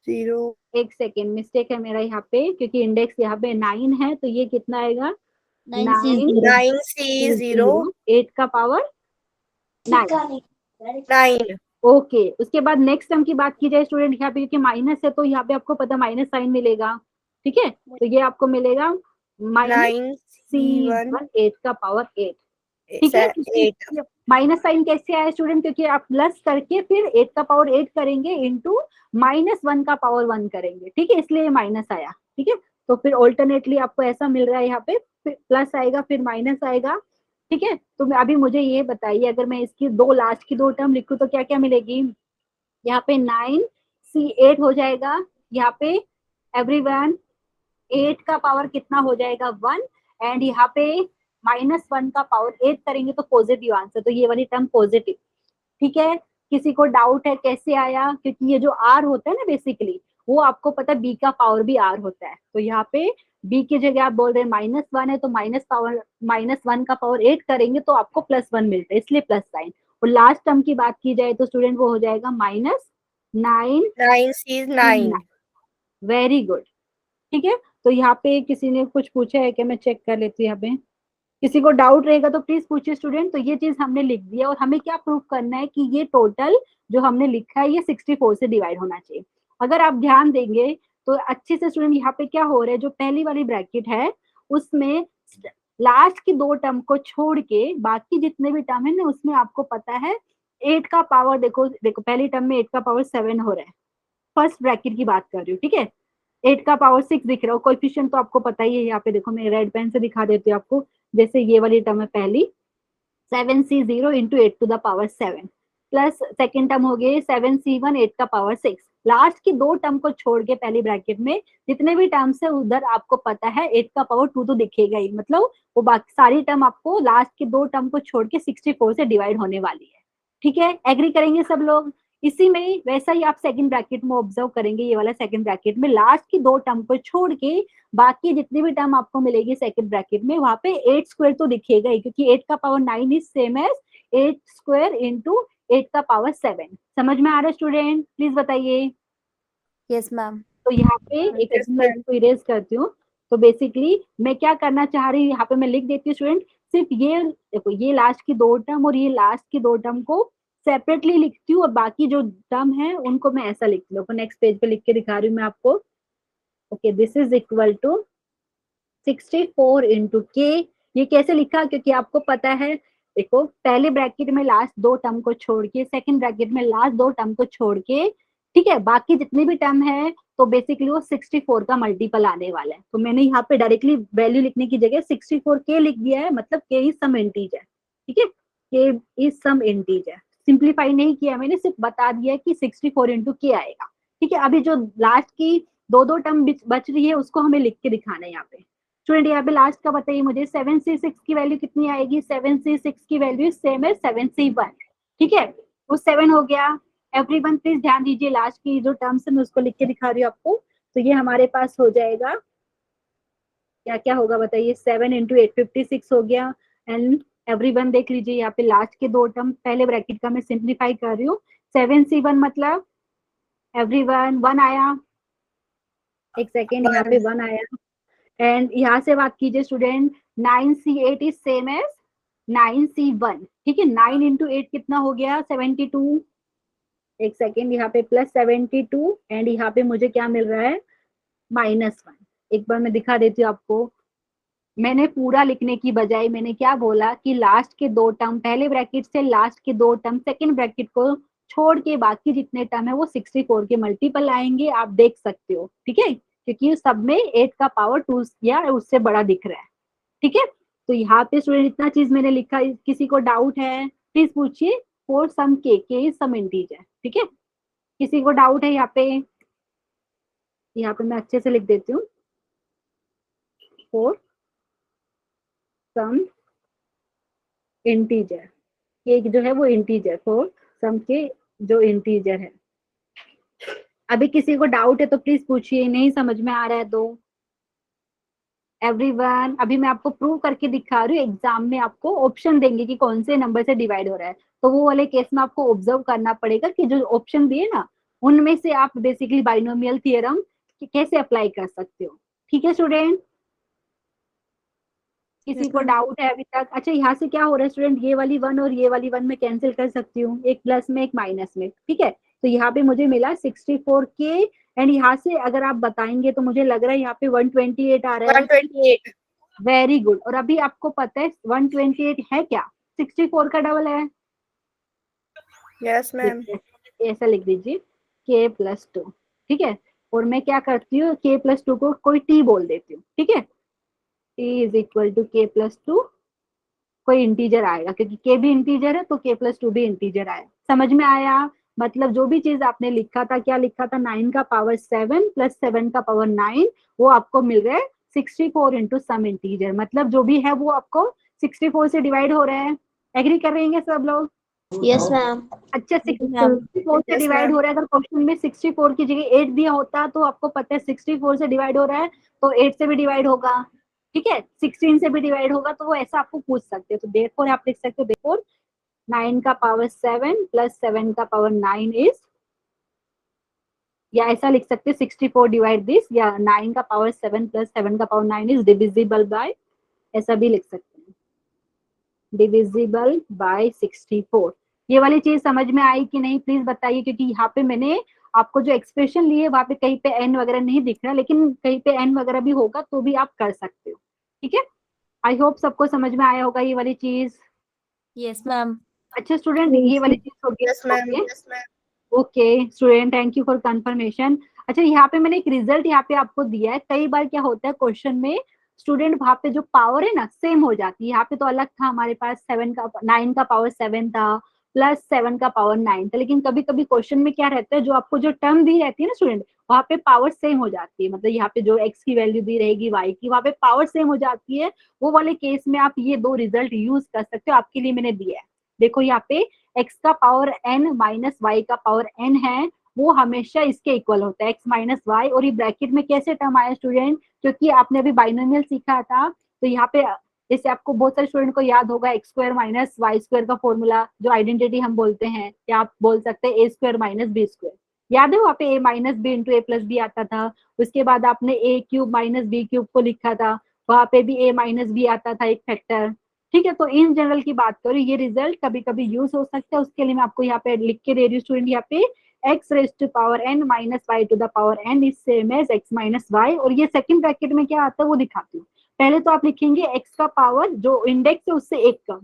S3: 0.
S1: एक सेकेंड, मिस्टेक है मेरा यहाँ पे, क्योंकि इंडेक्स यहाँ पे 9 है, तो ये कितना आएगा,
S3: 9C0.
S1: 8 का पावर 9।
S3: 9.
S1: ओके, उसके बाद नेक्स्ट टर्म की बात की जाए स्टूडेंट, यहाँ पे क्योंकि माइनस है तो यहाँ पे आपको पता माइनस साइन मिलेगा। ठीक है, तो ये आपको मिलेगा माइनस
S3: C1
S1: C1 8 का पावर 8, ठीक है।
S3: 8
S1: माइनस साइन कैसे आया स्टूडेंट, क्योंकि आप प्लस करके फिर 8 का पावर 8 करेंगे इंटू -1 का पावर 1 करेंगे, ठीक है, इसलिए माइनस आया, ठीक है। तो फिर ऑल्टरनेटली आपको ऐसा मिल रहा है, यहाँ पे प्लस आएगा फिर माइनस आएगा, ठीक है। तो अभी मुझे ये बताइए, अगर मैं इसकी दो लास्ट की दो टर्म लिखूं तो क्या क्या मिलेगी, यहाँ पे 9C8 हो जाएगा, यहाँ पे एवरीवन 8 का पावर कितना हो जाएगा 1, एंड यहाँ पे -1 का पावर 8 करेंगे तो पॉजिटिव आंसर, तो ये वाली टर्म पॉजिटिव, ठीक है। किसी को डाउट है कैसे आया, क्योंकि ये जो आर होता है ना बेसिकली, वो आपको पता है बी का पावर भी आर होता है, तो यहाँ पे बी की जगह आप बोल रहे हैं -1 है, तो -1 का पावर 8 करेंगे तो आपको +1 मिलता है, इसलिए प्लस साइन। और लास्ट टर्म की बात की जाए तो स्टूडेंट वो हो जाएगा -9,
S3: 9C9
S1: वेरी गुड, ठीक है। तो यहाँ पे किसी ने कुछ पूछा है क्या, मैं चेक कर लेती हूँ यहाँ पे, किसी को डाउट रहेगा तो प्लीज पूछिए स्टूडेंट। तो ये चीज हमने लिख दिया, और हमें क्या प्रूफ करना है कि ये टोटल जो हमने लिखा है ये 64 से डिवाइड होना चाहिए। अगर आप ध्यान देंगे तो अच्छे से स्टूडेंट, यहाँ पे क्या हो रहा है, जो पहली वाली ब्रैकेट है उसमें लास्ट की दो टर्म को छोड़ के बाकी जितने भी टर्म है ना, उसमें आपको पता है 8 का पावर, देखो देखो पहली टर्म में 8 का पावर 7 हो रहा है, फर्स्ट ब्रैकेट की बात कर रही हूँ, ठीक है। 8 का पावर 6 दिख रहा हो, कोएफिशिएंट तो आपको पता ही है, यहाँ पे देखो मैं रेड पेन से दिखा देती हूँ आपको, जैसे ये वाली टर्म है पहली 7C0 into 8 to the power 7, plus second term हो गई 7C1 8 का पावर 6। लास्ट की दो टर्म को छोड़ के पहली ब्रैकेट में जितने भी टर्म्स है उधर आपको पता है 8 का पावर 2 तो दिखेगा ही, मतलब वो बाकी सारी टर्म आपको लास्ट के दो टर्म को छोड़ के 64 से डिवाइड होने वाली है, ठीक है। एग्री करेंगे सब लोग। इसी में वैसा ही आप सेकंड ब्रैकेट में ऑब्जर्व करेंगे, ये वाला सेकंड ब्रैकेट में लास्ट की दो टर्म को छोड़ के बाकी जितनी भी टर्म आपको मिलेगी सेकंड ब्रैकेट में, वहां पे 8 स्क्वायर तो दिखेगा ही, क्योंकि 8 का power 9 is same as 8 square into 8 का पावर 7। समझ में आ रहा है स्टूडेंट, प्लीज बताइए।
S2: Yes, ma'am.
S1: तो यहाँ पे एक
S3: Yes,
S1: मैं
S3: ma'am.
S1: इसको इरेज करती हूँ। तो बेसिकली मैं क्या करना चाह रही हूँ, यहाँ पे मैं लिख देती हूँ स्टूडेंट, सिर्फ ये देखो ये लास्ट की दो टर्म और ये लास्ट की दो टर्म को सेपरेटली लिखती हूँ, और बाकी जो टर्म है उनको मैं ऐसा लिखती हूँ। नेक्स्ट पेज पे लिख के दिखा रही हूँ मैं आपको। Okay, this is equal to 64 into K. ये कैसे लिखा, क्योंकि आपको पता है, देखो पहले ब्रैकेट में लास्ट दो टर्म को छोड़ के, सेकंड ब्रैकेट में लास्ट दो टर्म को छोड़ के, ठीक है, बाकी जितनी भी टर्म है तो बेसिकली वो 64 का मल्टीपल आने वाला है। तो मैंने यहाँ पे डायरेक्टली वैल्यू लिखने की जगह 64 के लिख दिया है, मतलब के इज सम इंटीजर, ठीक है, के इज सम इंटीजर। सिंप्लीफाई नहीं किया मैंने, सिर्फ बता दिया कि 64 इंटू के आएगा, ठीक है। अभी जो लास्ट की दो दो टर्म बच रही है उसको हमें लिख के दिखाना है यहाँ पे। स्टूडेंट यहाँ पे लास्ट का बताइए मुझे, 7C6 की वैल्यू कितनी आएगी, 7C6 की वैल्यू सेम है 7C1, ठीक है, वो 7 हो गया। एवरीवन प्लीज ध्यान दीजिए, लास्ट की जो टर्म्स है मैं उसको लिख के दिखा रही हूँ आपको। तो ये हमारे पास हो जाएगा, क्या क्या होगा बताइए, 7 इंटू 856 हो गया। एंड एवरीवन देख लीजिए यहाँ पे लास्ट के दो टर्म, पहले ब्रैकेट का मैं सिंप्लीफाई कर रही हूँ, 7C1 मतलब एवरीवन 1 आया, एक सेकेंड यहाँ पे 1 आया। एंड यहाँ से बात कीजिए student, 9C8 is same as 9C1, ठीक है। 9 इंटू 8 कितना हो गया 72, एक सेकेंड यहाँ पे प्लस 72, एंड यहाँ पे मुझे क्या मिल रहा है -1। एक बार मैं दिखा देती हूँ आपको, मैंने पूरा लिखने की बजाय मैंने क्या बोला कि लास्ट के दो टर्म, पहले ब्रैकेट से लास्ट के दो टर्म सेकेंड ब्रैकेट को छोड़ के बाकी जितने टर्म है वो 64 के मल्टीपल आएंगे, आप देख सकते हो, ठीक है, क्योंकि सब में 8 का पावर 2 या उससे बड़ा दिख रहा है, ठीक है। तो यहाँ पे स्टूडेंट इतना चीज मैंने लिखा, किसी को डाउट है प्लीज पूछिए। फॉर सम के इज सम इंटीजर, ठीक है, किसी को डाउट है यहाँ पे, यहाँ पे मैं अच्छे से लिख देती हूँ, फॉर सम इंटीजर, के जो है वो इंटीजर, फॉर सम के जो इंटीजर है। अभी किसी को डाउट है तो प्लीज पूछिए, नहीं समझ में आ रहा है तो। एवरीवन, अभी मैं आपको प्रूव करके दिखा रही हूँ, एग्जाम में आपको ऑप्शन देंगे कि कौन से नंबर से डिवाइड हो रहा है, तो वो वाले केस में आपको ऑब्जर्व करना पड़ेगा कि जो ऑप्शन दिए ना उनमें से आप बेसिकली बाइनोमियल थियरम कैसे अप्लाई कर सकते हो, ठीक है स्टूडेंट। किसी को डाउट है अभी तक? अच्छा, यहाँ से क्या हो रहा है स्टूडेंट, ये वाली 1 और ये वाली 1 में कैंसिल कर सकती हूँ, एक प्लस में एक माइनस में, ठीक है। तो यहाँ पे मुझे मिला 64 के, एंड यहाँ से अगर आप बताएंगे तो मुझे लग रहा है यहाँ पे 128 आ रहा है,
S3: 128
S1: वेरी गुड। और अभी आपको पता है 128 है क्या, 64 का डबल है।
S3: Yes, ma'am.
S1: ऐसा लिख दीजिए k+2, ठीक है। और मैं क्या करती हूँ, k+2 को कोई t बोल देती हूँ, ठीक है। t is equal to k+2, कोई इंटीजर आएगा क्योंकि k भी इंटीजर है तो k+2 भी इंटीजर आएगा। समझ में आया? मतलब जो भी चीज आपने लिखा था, क्या लिखा था, 9 का पावर 7 प्लस 7 का पावर 9, वो आपको मिल रहा है 64 इंटू सम इंटीजर। मतलब जो भी है वो आपको 64 से डिवाइड हो रहा है। एग्री कर रहे हैं सब लोग?
S2: Yes, ma'am.
S1: अच्छा,
S2: Ma'am.
S1: 64 से
S3: Yes,
S1: डिवाइड
S3: ma'am.
S1: हो रहा है। अगर क्वेश्चन में 64 की जगह 8 दिया होता तो आपको पता है 64 से डिवाइड हो रहा है तो 8 से भी डिवाइड होगा, ठीक है, 16 से भी डिवाइड होगा, तो वो ऐसा आपको पूछ सकते हो। तो देयरफॉर आप लिख सकते हो, देयरफॉर 9 का पावर 7 प्लस 7 का पावर 9 इज, या ऐसा लिख सकते हैं 64 डिवाइड दिस, या 9 का पावर 7 प्लस 7 का पावर 9 इज डिविजिबल बाय, ऐसा भी लिख सकते हैं, डिविजिबल बाय 64। ये वाली चीज समझ में आई कि नहीं, प्लीज बताइए, क्योंकि यहाँ पे मैंने आपको जो एक्सप्रेशन लिए वहां पे कहीं पे एन वगैरह नहीं दिख रहा, लेकिन कहीं पे एन वगैरह भी होगा तो भी आप कर सकते हो, ठीक है। आई होप सबको समझ में आया होगा ये वाली चीज।
S2: Yes, ma'am.
S1: अच्छा स्टूडेंट, ये वाली चीज हो
S3: Yes,
S1: गई,
S3: ma'am.
S1: Okay okay student, thank you for confirmation. अच्छा, यहाँ पे मैंने एक रिजल्ट यहाँ पे आपको दिया है। कई बार क्या होता है क्वेश्चन में, स्टूडेंट वहां पे जो पावर है ना सेम हो जाती है। यहाँ पे तो अलग था हमारे पास, 9 का पावर 7 था प्लस 7 का पावर 9 था, लेकिन कभी कभी क्वेश्चन में क्या रहता है, जो आपको जो टर्म दी रहती है ना स्टूडेंट, वहाँ पे पावर सेम हो जाती है। मतलब यहाँ पे जो एक्स की वैल्यू दी रहेगी वाई की, वहाँ पे पावर सेम हो जाती है। वो वाले केस में आप ये दो रिजल्ट यूज कर सकते हो, आपके लिए मैंने दिया है। देखो यहाँ पे x का पावर n माइनस वाई का पावर n है, वो हमेशा इसके इक्वल होता है, x माइनस वाई। और ये ब्रैकेट में कैसे टर्म आया स्टूडेंट, क्योंकि आपने अभी बाइनोमियल सीखा था, तो यहाँ पे जैसे आपको बहुत सारे स्टूडेंट को याद होगा X square minus Y square का फॉर्मूला, जो आइडेंटिटी हम बोलते हैं, या आप बोल सकते हैं A square minus B square. याद है वहाँ पे A minus B into A plus B आता था। उसके बाद आपने A cube minus B cube को लिखा था, वहाँ पे भी ए माइनस बी आता था एक फैक्टर, ठीक है। तो इन जनरल की बात करूँ, ये रिजल्ट कभी कभी यूज हो सकता है, उसके लिए मैं आपको यहाँ पे लिख के दे रही हूँ स्टूडेंट, यहाँ पे x raise to power n minus Y to the power n is same as x minus Y. और ये सेकंड ब्रैकेट में क्या आता है वो दिखाती हूँ। पहले तो आप लिखेंगे x का पावर जो इंडेक्स है उससे एक कम,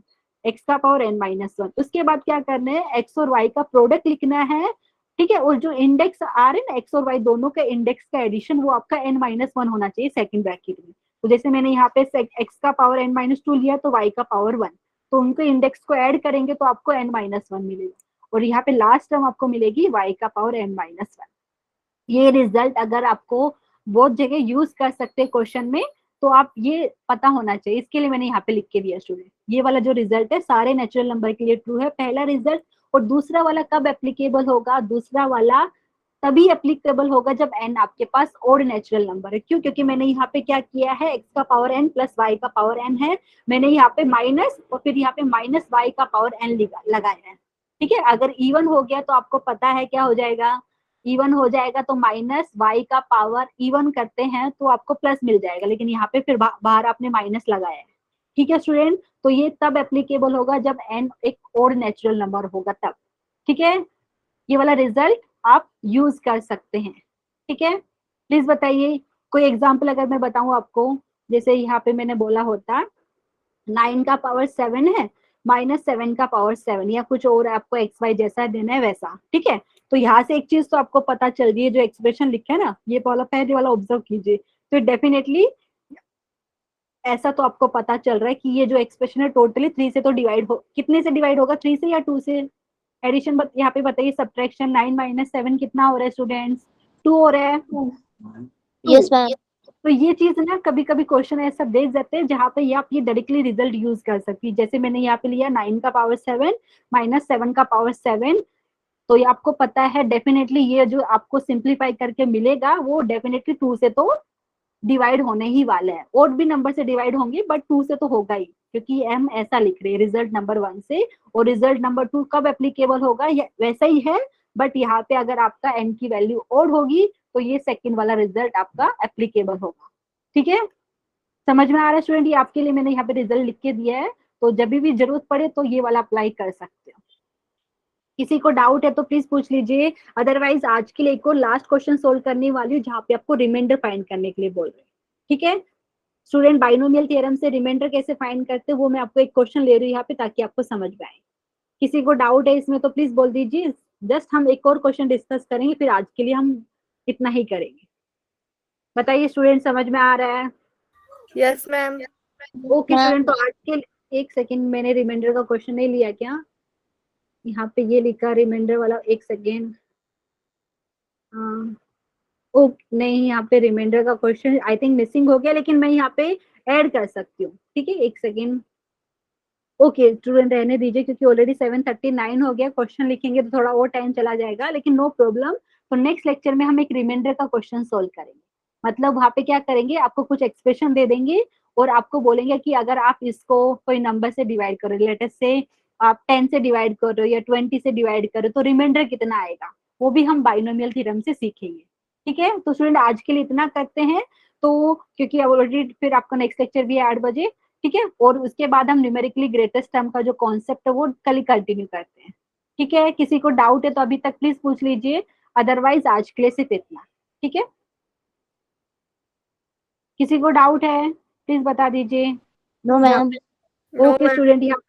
S1: x का पावर n माइनस 1। उसके बाद क्या करना है, x और y का प्रोडक्ट लिखना है, ठीक है। और जो इंडेक्स आ रहे हैं ना x और y दोनों के इंडेक्स का एडिशन, वो आपका n माइनस 1 होना चाहिए सेकंड ब्रैकेट में। तो जैसे मैंने यहाँ पे x का पावर n माइनस 2 लिया तो y का पावर 1, तो उनको इंडेक्स को ऐड करेंगे तो आपको n माइनस 1 मिलेगा। और यहाँ पे लास्ट टर्म आपको मिलेगी y का पावर n माइनस 1। ये रिजल्ट अगर आपको बहुत जगह यूज कर सकते हैं क्वेश्चन में, तो आप ये पता होना चाहिए, इसके लिए मैंने यहाँ पे लिख के दिया स्टूडेंट। ये वाला जो रिजल्ट है सारे नेचुरल नंबर के लिए ट्रू है, पहला रिजल्ट। और दूसरा वाला कब एप्लीकेबल होगा, दूसरा वाला तभी एप्लीकेबल होगा जब n आपके पास और नेचुरल नंबर है। क्यों? क्योंकि मैंने यहाँ पे क्या किया है, x का पावर n प्लस y का पावर n है, मैंने यहाँ पे माइनस और फिर यहाँ पे माइनस y का पावर n लगाया है, ठीक है। अगर इवन हो गया तो आपको पता है क्या हो जाएगा, इवन हो जाएगा तो माइनस वाई का पावर इवन करते हैं तो आपको प्लस मिल जाएगा, लेकिन यहाँ पे फिर बाहर आपने माइनस लगाया है, ठीक है स्टूडेंट। तो ये तब एप्लीकेबल होगा जब n एक और नेचुरल नंबर होगा तब, ठीक है। ये वाला रिजल्ट आप यूज कर सकते हैं, ठीक है। प्लीज बताइए कोई एग्जाम्पल अगर मैं बताऊं आपको, जैसे यहाँ पे मैंने बोला होता 9 का पावर 7 है माइनस 7 का पावर 7, या कुछ और आपको एक्स वाई जैसा देना है वैसा, ठीक है। तो यहाँ से एक चीज तो आपको पता चल रही है, जो एक्सप्रेशन लिखा है ना, ये वाला पहले वाला ऑब्जर्व कीजिए, तो डेफिनेटली ऐसा तो आपको पता चल रहा है कि ये जो एक्सप्रेशन है टोटली 3 से तो डिवाइड हो, कितने से डिवाइड होगा, 3 से या 2 से। एडिशन यहाँ पे बताइए, सब्ट्रैक्शन 9 माइनस 7 कितना हो रहा है स्टूडेंट्स, 2 हो रहा है।
S2: Yes, ma'am.
S1: तो ये चीज ना कभी कभी क्वेश्चन ऐसा दे देते हैं जहाँ पे ये आप ये डायरेक्टली रिजल्ट यूज कर सकती है। जैसे मैंने यहाँ पे लिया 9 का पावर 7 माइनस 7 का पावर 7, तो ये आपको पता है डेफिनेटली ये जो आपको सिंप्लीफाई करके मिलेगा वो डेफिनेटली 2 से तो डिवाइड होने ही वाला है, और भी नंबर से डिवाइड होंगे बट 2 से तो होगा ही, क्योंकि हम ऐसा लिख रहे हैं रिजल्ट नंबर 1 से। और रिजल्ट नंबर 2 कब एप्लीकेबल होगा, वैसा ही है, बट यहाँ पे अगर आपका n की वैल्यू और होगी तो ये सेकंड वाला रिजल्ट आपका एप्लीकेबल होगा, ठीक है। समझ में आ रहा है स्टूडेंट, ये आपके लिए मैंने यहाँ पे रिजल्ट लिख के दिया है, तो जब भी जरूरत पड़े तो ये वाला अप्लाई कर सकते हो। किसी को डाउट है तो प्लीज पूछ लीजिए, अदरवाइज आज के लिए एक और लास्ट क्वेश्चन सोल्व करने वाली हूँ जहाँ पे आपको रिमाइंडर फाइंड करने के लिए बोल रहे हैं, ठीक है। स्टूडेंट बाइनोमियल थ्योरम से रिमाइंडर कैसे फाइंड करते हैं वो मैं आपको एक क्वेश्चन ले रही हूँ यहाँ पे ताकि आपको समझ में आए। किसी को डाउट है इसमें तो प्लीज बोल दीजिए। जस्ट हम एक और क्वेश्चन डिस्कस करेंगे, फिर आज के लिए हम इतना ही करेंगे। बताइए स्टूडेंट, समझ में आ रहा है?
S3: Yes, ma'am.
S1: ओके स्टूडेंट, तो आज के एक सेकेंड, मैंने रिमाइंडर का क्वेश्चन नहीं लिया क्या? यहाँ पे ये लिखा रिमाइंडर वाला, एक सेकेंड। ओ नहीं, यहाँ पे रिमाइंडर का क्वेश्चन आई थिंक मिसिंग हो गया, लेकिन मैं यहाँ पे ऐड कर सकती हूँ। ठीक है, एक सेकेंड। ओके स्टूडेंट, रहने दीजिए क्योंकि ऑलरेडी 7:39 हो गया। क्वेश्चन लिखेंगे तो थोड़ा और टाइम चला जाएगा, लेकिन नो प्रॉब्लम। तो नेक्स्ट लेक्चर में हम एक रिमाइंडर का क्वेश्चन सोल्व करेंगे। मतलब वहाँ पे क्या करेंगे, आपको कुछ एक्सप्रेशन दे देंगे और आपको बोलेंगे कि अगर आप इसको कोई नंबर से डिवाइड करो, लेटर से आप 10 से डिवाइड कर रहे हो या 20 से डिवाइड करो तो रिमाइंडर कितना आएगा, वो भी हम बाइनोमियल थ्योरम से सीखेंगे। ठीक है, तो स्टूडेंट आज के लिए इतना करते हैं। तो क्योंकि ऑलरेडी फिर आपका नेक्स्ट लेक्चर भी है 8 बजे। ठीक है, और उसके बाद हम न्यूमेरिकली ग्रेटेस्ट टर्म का जो कॉन्सेप्ट है वो कल ही कंटिन्यू करते हैं। ठीक है, किसी को डाउट है तो अभी तक प्लीज पूछ लीजिए, अदरवाइज आज के लिए सिर्फ इतना। ठीक है, किसी को डाउट है प्लीज बता दीजिए।
S2: No, ma'am.
S3: No,
S1: okay
S3: ma'am.
S1: Student, यहाँ